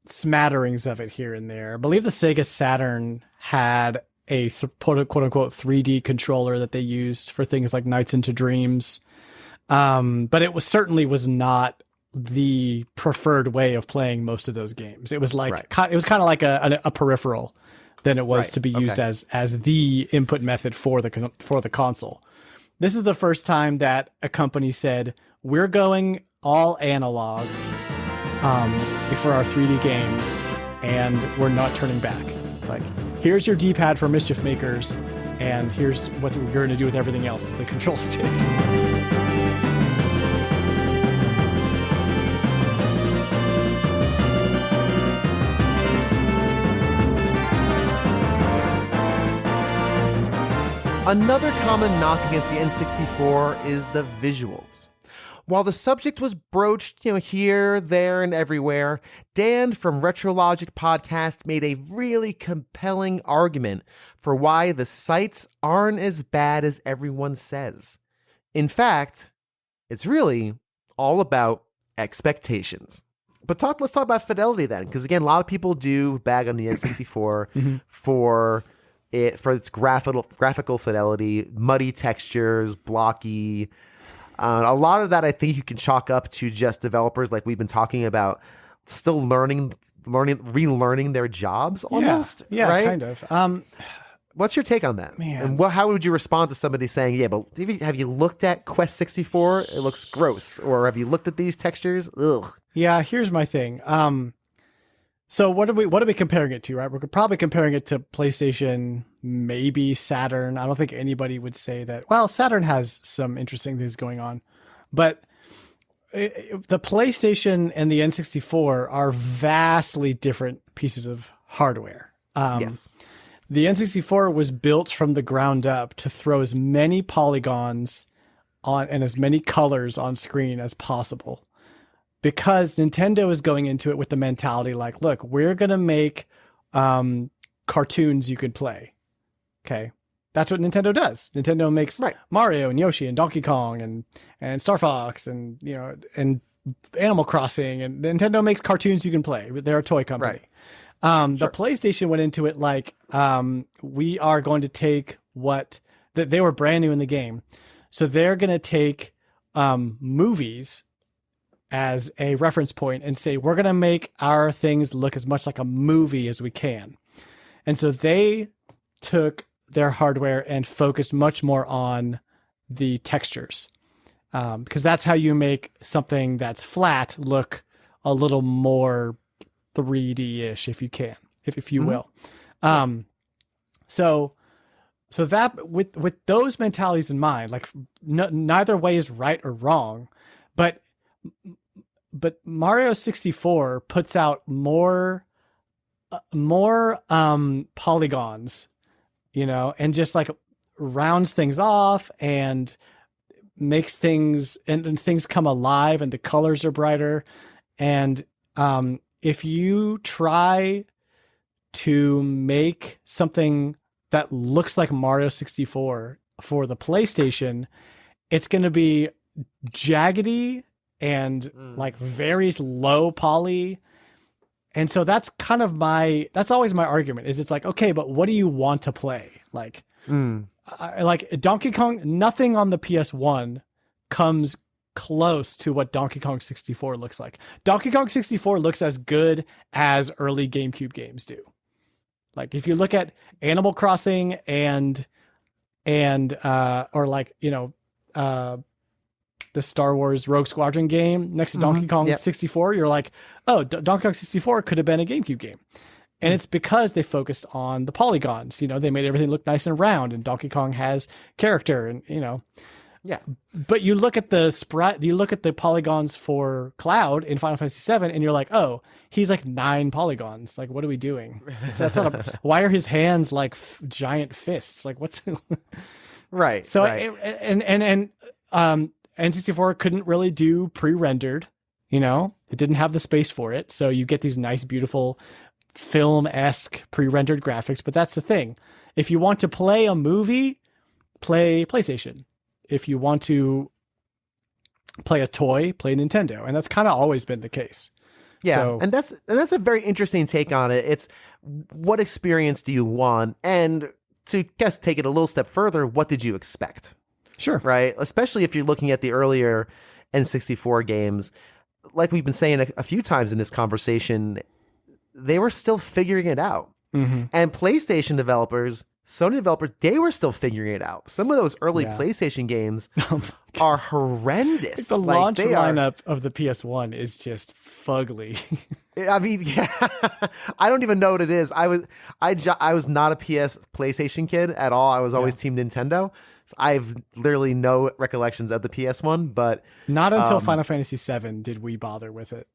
smatterings of it here and there. I believe the Sega Saturn had a quote-unquote 3D controller that they used for things like Nights into Dreams. But it certainly was not the preferred way of playing most of those games. It was like Right. it was kind of like a peripheral than it was Right. to be used Okay. as the input method for the console. This is the first time that a company said, we're going all analog for our 3D games, and we're not turning back. Like, here's your D-pad for Mischief Makers, and here's what we're going to do with everything else, the control stick. Another common knock against the N64 is the visuals. While the subject was broached, here, there, and everywhere, Dan from RetroLogic Podcast made a really compelling argument for why the sights aren't as bad as everyone says. In fact, it's really all about expectations. But let's talk about fidelity then, because again, a lot of people do bag on the N64 for its graphical fidelity, muddy textures, blocky. A lot of that I think you can chalk up to just developers like we've been talking about still relearning their jobs almost. Yeah, right? kind of. What's your take on that? Man. And how would you respond to somebody saying, yeah, but have you looked at Quest 64? It looks gross. Or have you looked at these textures? Ugh. Yeah, here's my thing. So what are we comparing it to, right? We're probably comparing it to PlayStation, maybe Saturn. I don't think anybody would say that. Well, Saturn has some interesting things going on, but the PlayStation and the N64 are vastly different pieces of hardware. Yes. The N64 was built from the ground up to throw as many polygons on and as many colors on screen as possible, because Nintendo is going into it with the mentality like, look, we're going to make cartoons you could play. Okay. That's what Nintendo does. Nintendo makes Mario and Yoshi and Donkey Kong and Star Fox and and Animal Crossing, and Nintendo makes cartoons you can play. They're a toy company. The PlayStation went into it like, we are going to take they were brand new in the game. So they're going to take movies as a reference point and say, we're going to make our things look as much like a movie as we can. And so they took their hardware and focused much more on the textures, because that's how you make something that's flat look a little more 3D-ish, if you can, if you will. So that with those mentalities in mind, like neither way is right or wrong, but Mario 64 puts out more polygons, and just like rounds things off and makes things and things come alive and the colors are brighter. And if you try to make something that looks like Mario 64 for the PlayStation, it's going to be jaggedy and like very low poly. And so that's kind of that's always my argument, is it's like, okay, but what do you want to play? Like, like Donkey Kong, nothing on the PS1 comes close to what Donkey Kong 64 looks like. Donkey Kong 64 looks as good as early GameCube games do. Like if you look at Animal Crossing and or like, the Star Wars Rogue Squadron game next to Donkey Kong 64, you're like, oh, Donkey Kong 64 could have been a GameCube game. And it's because they focused on the polygons. They made everything look nice and round, and Donkey Kong has character, and Yeah. But you look at the polygons for Cloud in Final Fantasy VII, and you're like, oh, he's like 9 polygons. Like, what are we doing? That's not why are his hands like giant fists? Like, what's right? So right. N64 couldn't really do pre-rendered. It didn't have the space for it, so you get these nice, beautiful film-esque pre-rendered graphics. But that's the thing: if you want to play a movie, play PlayStation. If you want to play a toy, play Nintendo. And that's kind of always been the case. Yeah. And that's a very interesting take on it. It's what experience do you want? And to take it a little step further, what did you expect? Sure. Right. Especially if you're looking at the earlier N64 games, like we've been saying a few times in this conversation, they were still figuring it out. Mm-hmm. And PlayStation developers, Sony developers, they were still figuring it out. Some of those early PlayStation games are horrendous. The launch lineup of the PS1 is just fugly. I mean, I don't even know what it is. I was not a PlayStation kid at all. I was always Team Nintendo. So I've literally no recollections of the PS1, but not until Final Fantasy VII did we bother with it.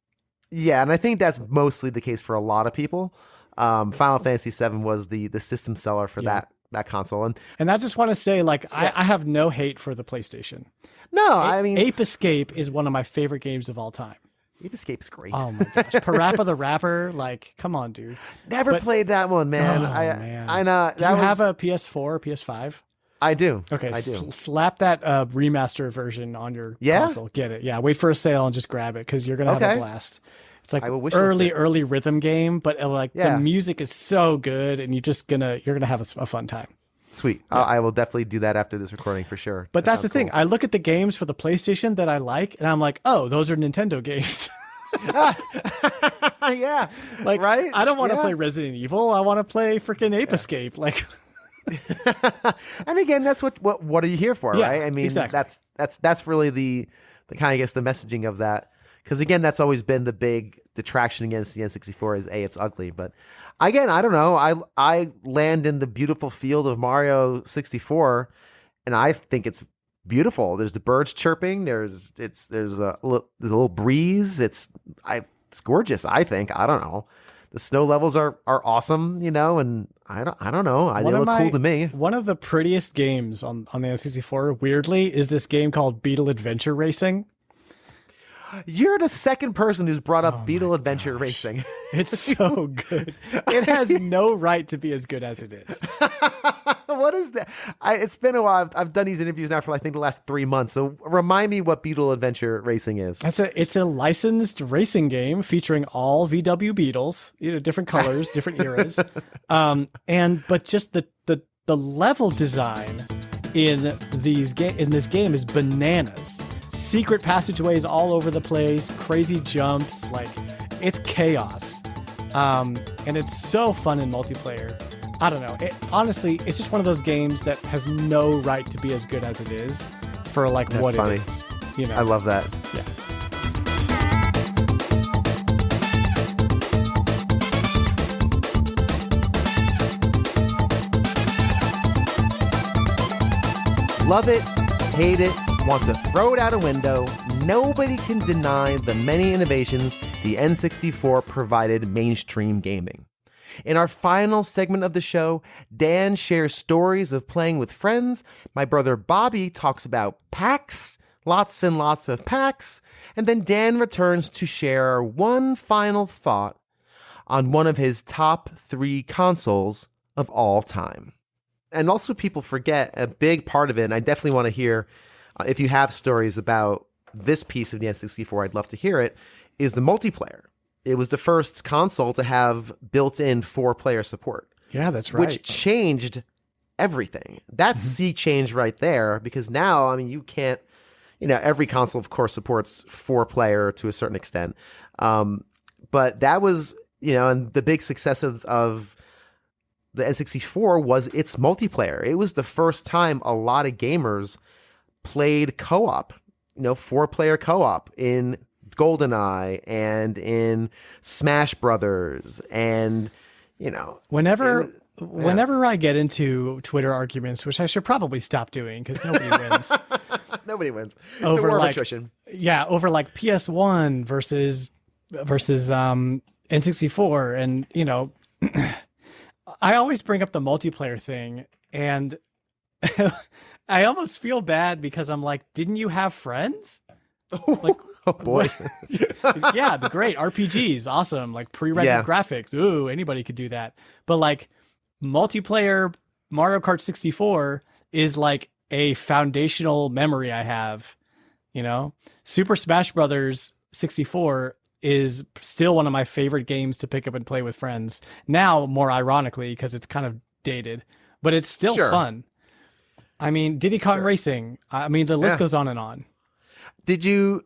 Yeah, and I think that's mostly the case for a lot of people. Final Fantasy VII was the system seller for that console, and I just want to say, like, I have no hate for the PlayStation. No, I mean, Ape Escape is one of my favorite games of all time. Ape Escape's great. Oh my gosh, Parappa the Rapper, like, come on, dude. Never played that one, man. Man. I know. Do you have a PS4 or PS5? I do. Okay, I do. Slap that remaster version on your console. Get it. Yeah, wait for a sale and just grab it because you're gonna have a blast. It's like early rhythm game, but the music is so good, and you're gonna have a fun time. Sweet. Yeah. I will definitely do that after this recording for sure. But that's the thing. I look at the games for the PlayStation that I like, and I'm like, oh, those are Nintendo games. Yeah. Like, right? I don't want to play Resident Evil. I want to play freaking Ape Escape. Like. And again, that's what are you here for, right? I mean, exactly. that's really the kind of, I guess, the messaging of that. Because again, that's always been the big detraction against the N64 is it's ugly. But again, I don't know. I land in the beautiful field of Mario 64, and I think it's beautiful. There's the birds chirping. There's a little breeze. It's gorgeous. I think. I don't know. The snow levels are awesome, and I don't know. They look cool to me. One of the prettiest games on the N64, weirdly, is this game called Beetle Adventure Racing. You're the second person who's brought up Beetle Adventure Racing. It's so good. It has no right to be as good as it is. What is that? It's been a while. I've done these interviews now for I think the last 3 months. So remind me what Beetle Adventure Racing is. It's a licensed racing game featuring all VW Beetles, different colors, different eras, but just the level design in this game is bananas. Secret passageways all over the place, crazy jumps, like it's chaos. And it's so fun in multiplayer. I don't know. Honestly, it's just one of those games that has no right to be as good as it is for That's what funny. it is. I love that. Yeah. Love it, hate it, want to throw it out a window. Nobody can deny the many innovations the N64 provided mainstream gaming. In our final segment of the show, Dan shares stories of playing with friends. My brother Bobby talks about PAX, lots and lots of PAX. And then Dan returns to share one final thought on one of his top 3 consoles of all time. And also, people forget a big part of it, and I definitely want to hear, if you have stories about this piece of the N64, I'd love to hear it, is the multiplayer. It was the first console to have built-in 4-player support. Yeah, that's right. Which changed everything. That's sea change right there, because now, I mean, you can't, every console, of course, supports 4-player to a certain extent. But that was, and the big success of the N64 was its multiplayer. It was the first time a lot of gamers played co-op, 4-player co-op in GoldenEye and in Smash Brothers, and whenever I get into Twitter arguments, which I should probably stop doing because nobody wins. Nobody wins. It's over a war of like attrition. Yeah, over like PS1 versus N64, and I always bring up the multiplayer thing, and I almost feel bad because I'm like, didn't you have friends? Like, oh boy. Yeah, the great RPGs, awesome. Like pre-rendered graphics. Ooh, anybody could do that. But like multiplayer Mario Kart 64 is like a foundational memory I have, Super Smash Brothers 64 is still one of my favorite games to pick up and play with friends. Now, more ironically, because it's kind of dated, but it's still fun. I mean, Diddy Kong Racing. I mean, the list goes on and on. Did you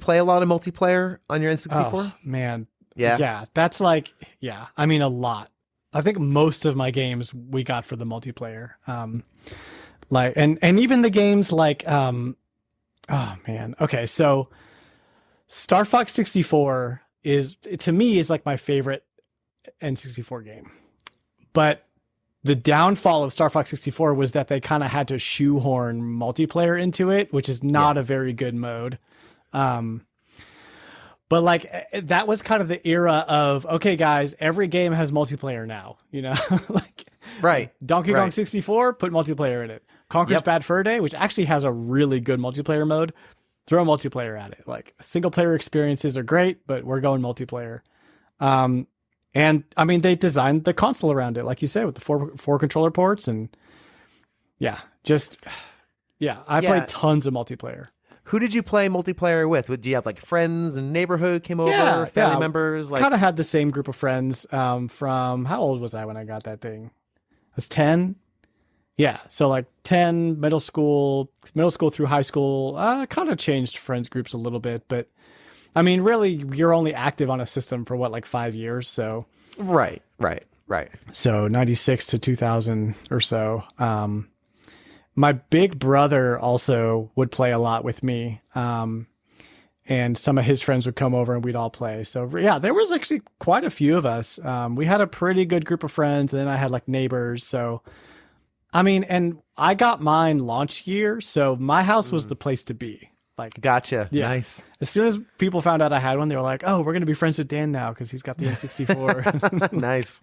play a lot of multiplayer on your N64? Oh, man. Yeah. Yeah. That's like, yeah. I mean, a lot. I think most of my games we got for the multiplayer. Like, and even the games like, oh man. Okay. So Star Fox 64 to me is like my favorite N64 game. But the downfall of Star Fox 64 was that they kind of had to shoehorn multiplayer into it, which is not a very good mode. But like that was kind of the era of, okay, guys, every game has multiplayer now, you know, like Donkey Kong 64, put multiplayer in it. Conker's Bad Fur Day, which actually has a really good multiplayer mode, throw multiplayer at it. Like single player experiences are great, but we're going multiplayer. And I mean, they designed the console around it, like you said, with the four controller ports and I played tons of multiplayer. Who did you play multiplayer with? Do you have like friends and neighborhood came over, family members? Like, kind of had the same group of friends from, how old was I when I got that thing? I was 10. Yeah. So like 10, middle school through high school. I kind of changed friends groups a little bit, but I mean, really you're only active on a system for what, like 5 years. So Right. So 96 to 2000 or so. My big brother also would play a lot with me. And some of his friends would come over and we'd all play. So yeah, there was actually quite a few of us. We had a pretty good group of friends, and then I had like neighbors. So, I mean, and I got mine launch year. So my house was the place to be. Like, gotcha. Yeah. Nice. As soon as people found out I had one, they were like, "Oh, we're going to be friends with Dan now because he's got the N64." Nice.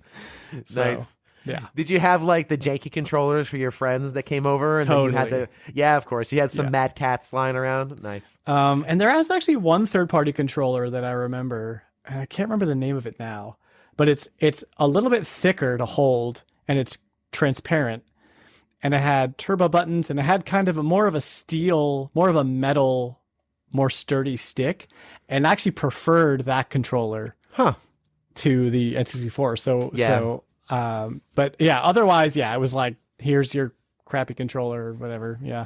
Nice. Yeah. Did you have like the janky controllers for your friends that came over? And Totally. Then you had yeah, of course. You had some Mad Cats lying around. Nice. And there is actually one third-party controller that I remember, and I can't remember the name of it now, but it's a little bit thicker to hold, and it's transparent, and it had turbo buttons, and it had kind of more of a metal, more sturdy stick, and I actually preferred that controller to the N64. But yeah, otherwise, it was like, here's your crappy controller or whatever. Yeah.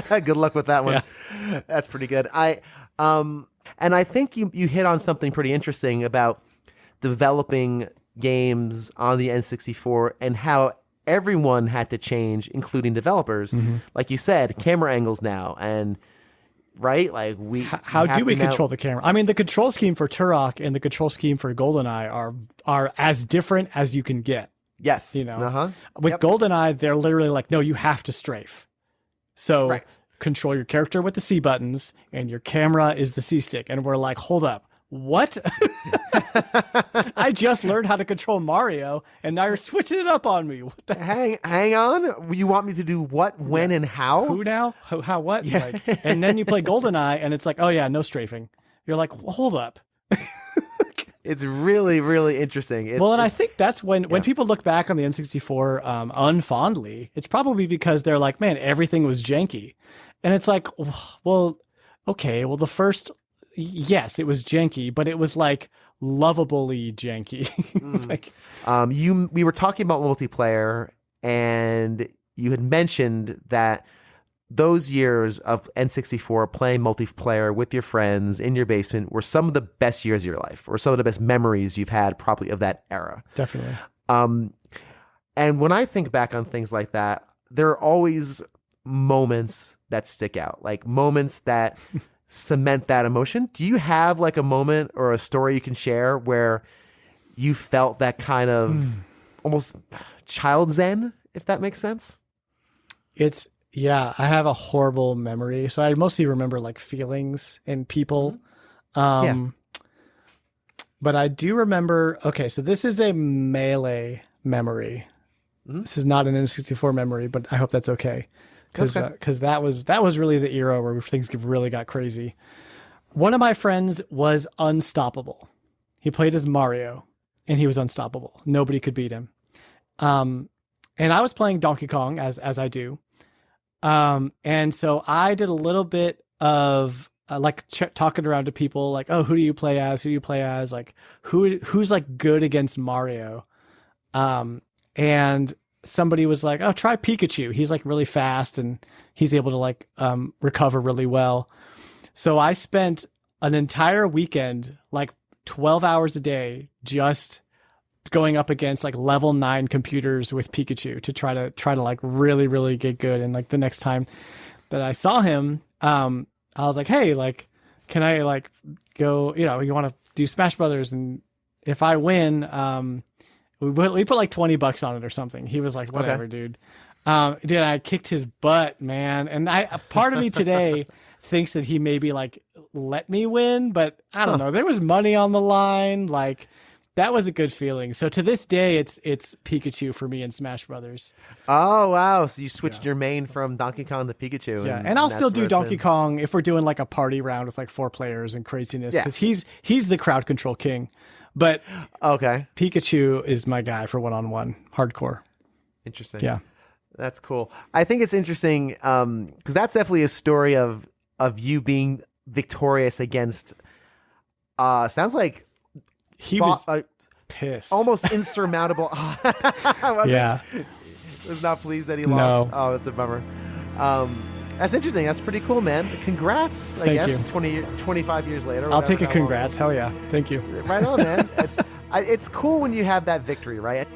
Good luck with that one. Yeah. That's pretty good. And I think you hit on something pretty interesting about developing games on the N64 and how everyone had to change, including developers. Mm-hmm. Like you said, camera angles now, and right? Like how do we control the camera? I mean, the control scheme for Turok and the control scheme for GoldenEye are as different as you can get. Yes. You know, with GoldenEye, they're literally like, no, you have to strafe. So control your character with the C buttons, and your camera is the C stick. And we're like, hold up. What? I just learned how to control Mario, and now you're switching it up on me. What the hang on. You want me to do what, when, and how? Who now? How what? Yeah. Like, and then you play GoldenEye, and it's like, oh yeah, no strafing. You're like, well, hold up. It's really, really interesting. And I think that's when people look back on the N64 unfondly, it's probably because they're like, man, everything was janky. And it's like, well, okay, well, the first, yes, it was janky, but it was like lovably janky. Like, we were talking about multiplayer, and you had mentioned that those years of N64 playing multiplayer with your friends in your basement were some of the best years of your life, or some of the best memories you've had probably of that era. Definitely. And when I think back on things like that, there are always moments that stick out, like moments that cement that emotion. Do you have like a moment or a story you can share where you felt that kind of almost child zen, if that makes sense? Yeah, I have a horrible memory. So I mostly remember like feelings and people. But I do remember, okay, so this is a Melee memory. This is not an N64 memory, but I hope that's okay. Because that was really the era where things really got crazy. One of my friends was unstoppable. He played as Mario, and he was unstoppable. Nobody could beat him. And I was playing Donkey Kong, as I do. And so I did a little bit of talking around to people, like, oh, who do you play as? Who do you play as? Like, who's like good against Mario? And somebody was like, oh, try Pikachu. He's like really fast, and he's able to like recover really well. So I spent an entire weekend, like 12 hours a day, just going up against like level 9 computers with Pikachu to try to like really, really get good. And like the next time that I saw him, I was like, hey, like, can I like go, you want to do Smash Brothers? And if I win, we put like $20 on it or something. He was like, whatever, dude. Dude, I kicked his butt, man. And part of me today thinks that he maybe like let me win, but I don't know. There was money on the line. Like, that was a good feeling. So to this day, it's Pikachu for me in Smash Brothers. Oh, wow. So you switched your main from Donkey Kong to Pikachu. Yeah, and I'll still do Donkey Kong if we're doing like a party round with like 4 players and craziness, because he's the crowd control king. But Pikachu is my guy for one-on-one hardcore. Interesting. Yeah. That's cool. I think it's interesting because that's definitely a story of you being victorious against, sounds like he was pissed. Almost insurmountable. Yeah. Was not pleased that he lost. Oh, that's a bummer. That's interesting. That's pretty cool, man. Congrats, I guess. 25 years later. I'll take a congrats. Hell yeah. Thank you. Right on, man. It's cool when you have that victory, right?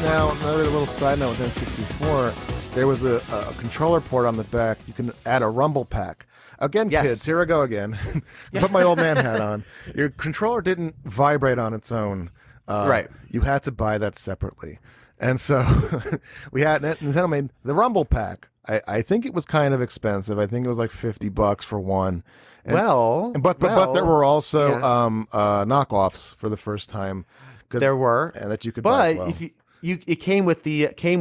Now, another little side note with N64, there was a controller port on the back. You can add a rumble pack. Again, kids, here I go again. Put my old man hat on. Your controller didn't vibrate on its own. Right. You had to buy that separately. And so Nintendo made the rumble pack. I think it was kind of expensive. I think it was like $50 for one. And, but there were also knockoffs for the first time. There were, and that you could buy as well. If it came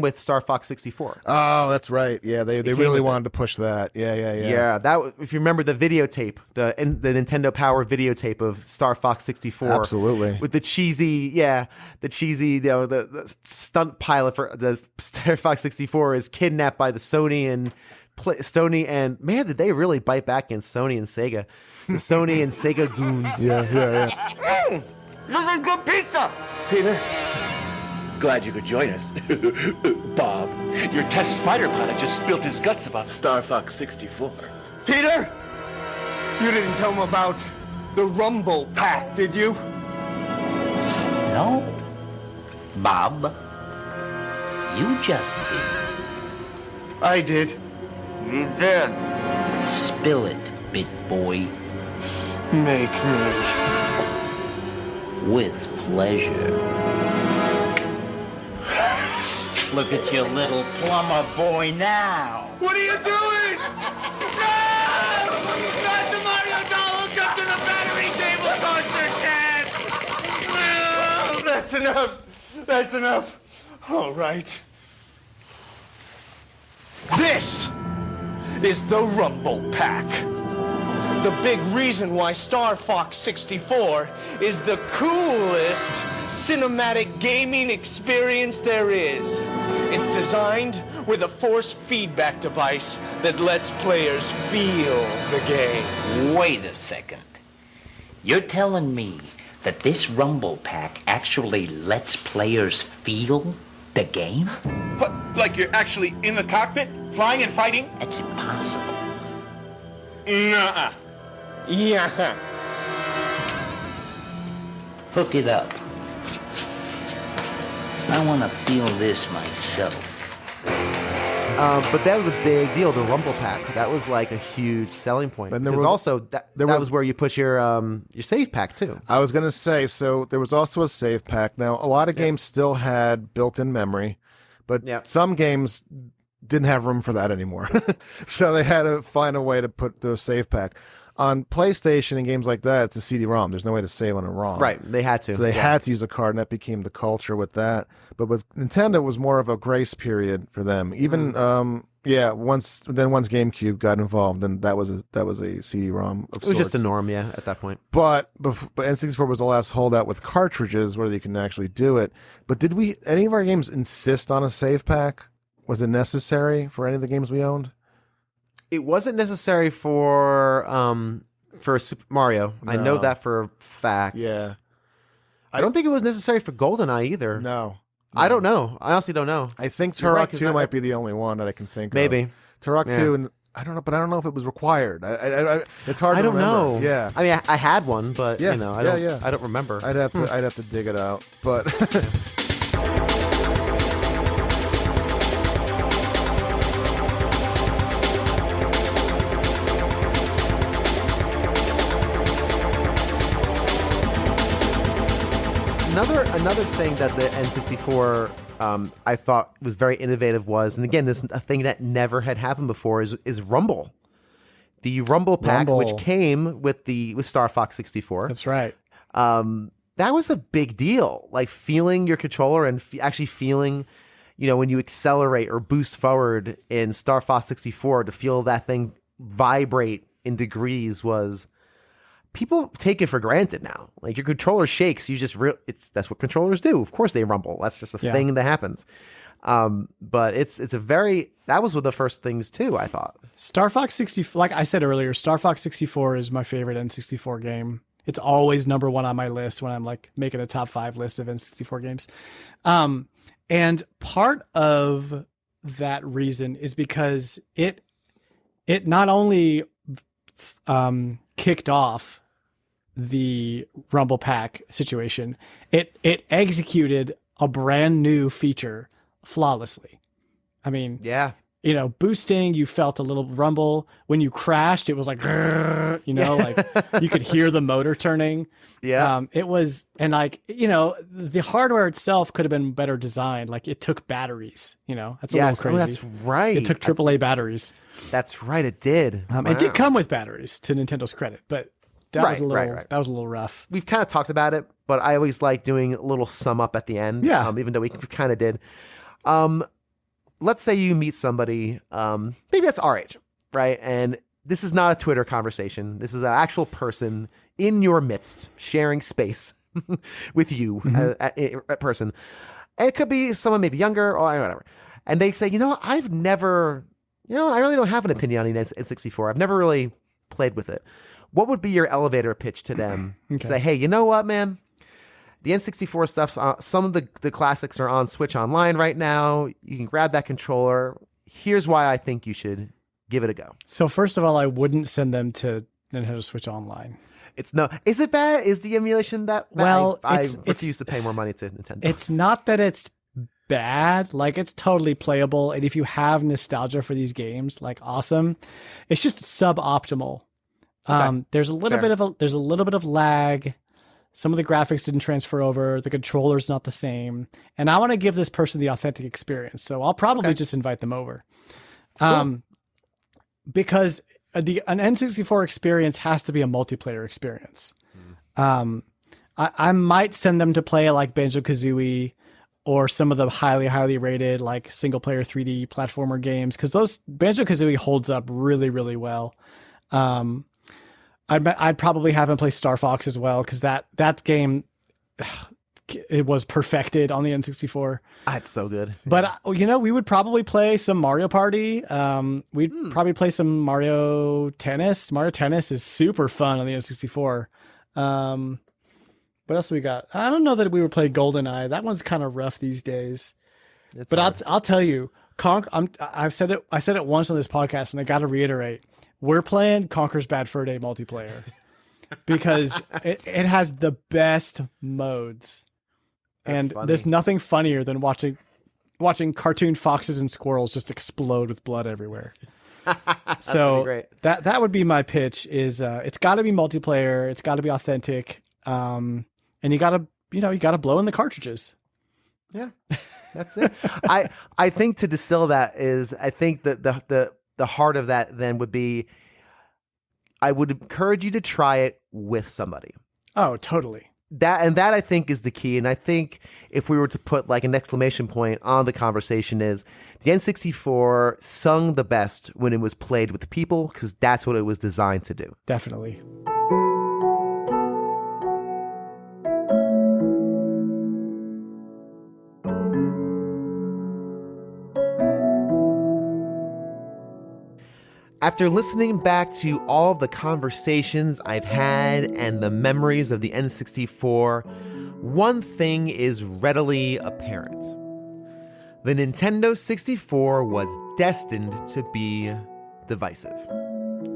with Star Fox 64. Oh, that's right. Yeah, they really wanted to push that. Yeah. Yeah, that if you remember the videotape, the Nintendo Power videotape of Star Fox 64. Absolutely. With the cheesy, the stunt pilot for the Star Fox 64 is kidnapped by the Sony and man, did they really bite back against Sony and Sega? The Sony and Sega goons. Yeah. This is good pizza! Peter, glad you could join us. Bob, your test fighter pilot just spilt his guts about Star Fox 64. Peter, you didn't tell him about the Rumble Pack, did you? No. Bob, you just did. I did. You did. Spill it, big boy. Make me. With pleasure. Look at your little plumber boy now. What are you doing? No! Not the Mario doll hooked up to the battery table coaster, Ted! No! That's enough. That's enough. All right. This is the Rumble Pack. The big reason why Star Fox 64 is the coolest cinematic gaming experience there is. It's designed with a force feedback device that lets players feel the game. Wait a second. You're telling me that this Rumble Pack actually lets players feel the game? What, like you're actually in the cockpit, flying and fighting? That's impossible. Nuh-uh. Yeah. Hook it up. I want to feel this myself. But that was a big deal, the Rumble Pack. That was like a huge selling point. And there was also that was where you put your save pack too. I was going to say, so there was also a save pack. Now, a lot of games still had built-in memory, but some games didn't have room for that anymore. So they had to find a way to put the save pack. On PlayStation and games like that, it's a CD-ROM. There's no way to save on a ROM. Right, they had to. So they had to use a card, and that became the culture with that. But with Nintendo, it was more of a grace period for them. Even, once GameCube got involved, then that was a CD-ROM of sorts. It was just a norm, at that point. But N64 was the last holdout with cartridges where you can actually do it. But did any of our games insist on a save pack? Was it necessary for any of the games we owned? It wasn't necessary for Super Mario. I know No. that for a fact. Yeah. I don't think it was necessary for GoldenEye either. No. I don't know. I honestly don't know. I think You're right, Turok 'cause 2 I- might be the only one that I can think Maybe. of. Turok Yeah. 2, and I don't know, but I don't know if it was required. It's hard to I don't remember. know. Yeah. I mean, I had one, but Yeah. you know, Yeah. I don't remember. I'd have to dig it out. But Another thing that the N64 I thought was very innovative was, and again, this is a thing that never had happened before, is Rumble. The Rumble pack, which came with Star Fox 64. That's right. That was a big deal. Like feeling your controller and actually feeling, when you accelerate or boost forward in Star Fox 64, to feel that thing vibrate in degrees was. People take it for granted now. Like your controller shakes, you just that's what controllers do. Of course they rumble. That's just a thing that happens. But that was one of the first things too, I thought. Star Fox 64, like I said earlier, Star Fox 64 is my favorite N64 game. It's always number one on my list when I'm like making a top 5 list of N64 games. And part of that reason is because it not only kicked off the Rumble Pack situation, it executed a brand new feature flawlessly. I mean, boosting, you felt a little rumble. When you crashed, it was like, like you could hear the motor turning. Yeah. It was, and the hardware itself could have been better designed. Like it took batteries, that's a little crazy. Oh, that's right. It took AAA batteries. That's right. It did. It did come with batteries, to Nintendo's credit, but that was a little rough. We've kind of talked about it, but I always like doing a little sum up at the end. Yeah. Even though we kind of did. Let's say you meet somebody, maybe that's our age, right? And this is not a Twitter conversation. This is an actual person in your midst sharing space with you, a person. And it could be someone maybe younger or whatever. And they say, I've never, I really don't have an opinion on the N64. I've never really played with it. What would be your elevator pitch to them? Okay. Say, hey, you know what, man? The N64 stuff's on, some of the classics are on Switch Online right now. You can grab that controller. Here's why I think you should give it a go. So first of all, I wouldn't send them to Nintendo Switch Online. Is it bad? Is the emulation that bad? Well, I refuse to pay more money to Nintendo. It's not that it's bad. Like, it's totally playable. And if you have nostalgia for these games, like, awesome. It's just suboptimal. Okay. There's a little bit of lag. Some of the graphics didn't transfer over. The controller's not the same. And I want to give this person the authentic experience. So I'll probably just invite them over. Cool. Because an N64 experience has to be a multiplayer experience. I might send them to play like Banjo-Kazooie or some of the highly, highly rated like single player 3D platformer games, because those Banjo-Kazooie holds up really, really well. I'd probably have him play Star Fox as well, because that game, it was perfected on the N64. It's so good. But we would probably play some Mario Party. We'd probably play some Mario Tennis. Mario Tennis is super fun on the N64. What else we got? I don't know that we would play GoldenEye. That one's kind of rough these days. But I'll tell you, I said it once on this podcast, and I got to reiterate. We're playing Conker's Bad Fur Day multiplayer because it has the best modes. And there's nothing funnier than watching cartoon foxes and squirrels just explode with blood everywhere. So great. that would be my pitch is it's got to be multiplayer, it's got to be authentic, and you got to blow in the cartridges. Yeah. That's it. I think to distill that is, I think that the heart of that then would be, I would encourage you to try it with somebody. Oh, totally. That I think is the key. And I think if we were to put like an exclamation point on the conversation is the N64 sung the best when it was played with people, because that's what it was designed to do. Definitely. After listening back to all of the conversations I've had and the memories of the N64, one thing is readily apparent. The Nintendo 64 was destined to be divisive.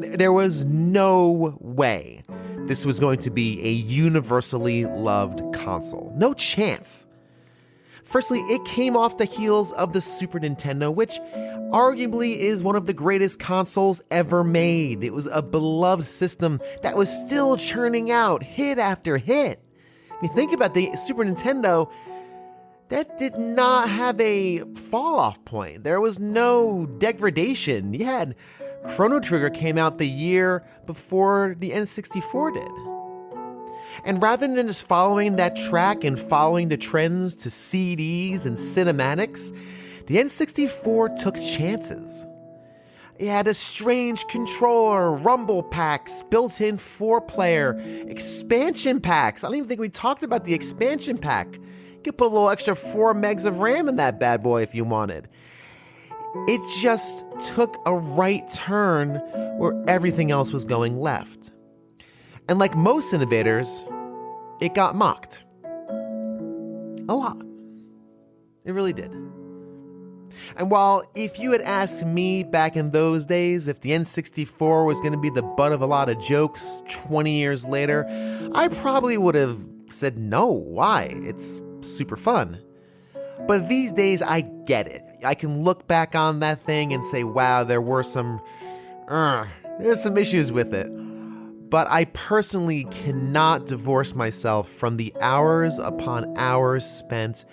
There was no way this was going to be a universally loved console. No chance. Firstly, it came off the heels of the Super Nintendo, which arguably is one of the greatest consoles ever made. It was a beloved system that was still churning out hit after hit. You think about the Super Nintendo, that did not have a fall-off point. There was no degradation. You had Chrono Trigger came out the year before the N64 did. And rather than just following that track and following the trends to CDs and cinematics, the N64 took chances. It had a strange controller, rumble packs, built-in 4-player, expansion packs. I don't even think we talked about the expansion pack. You could put a little extra 4 megs of RAM in that bad boy if you wanted. It just took a right turn where everything else was going left. And like most innovators, it got mocked. A lot. It really did. And while if you had asked me back in those days if the N64 was going to be the butt of a lot of jokes 20 years later, I probably would have said no. Why? It's super fun. But these days, I get it. I can look back on that thing and say, wow, there's some issues with it. But I personally cannot divorce myself from the hours upon hours spent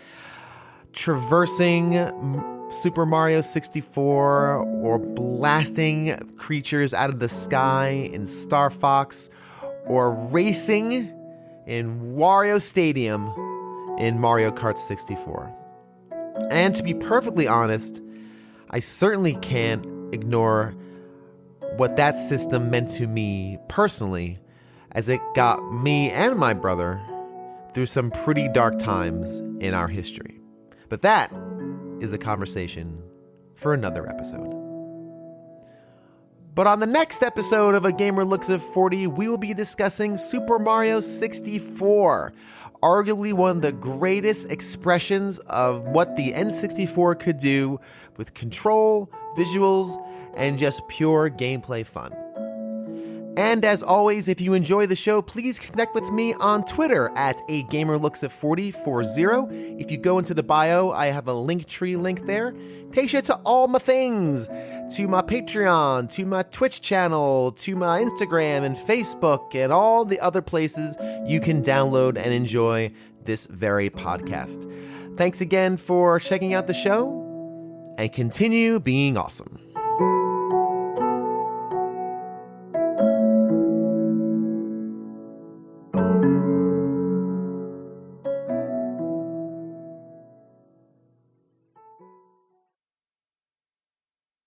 traversing Super Mario 64 or blasting creatures out of the sky in Star Fox or racing in Wario Stadium in Mario Kart 64. And to be perfectly honest, I certainly can't ignore what that system meant to me personally, as it got me and my brother through some pretty dark times in our history. But that is a conversation for another episode. But on the next episode of A Gamer Looks at 40, we will be discussing Super Mario 64, arguably one of the greatest expressions of what the N64 could do with control, visuals, and just pure gameplay fun. And as always, if you enjoy the show, please connect with me on Twitter at @AGamerLooksAt4040. If you go into the bio, I have a Linktree link there. Takes you to all my things, to my Patreon, to my Twitch channel, to my Instagram and Facebook, and all the other places you can download and enjoy this very podcast. Thanks again for checking out the show, and continue being awesome.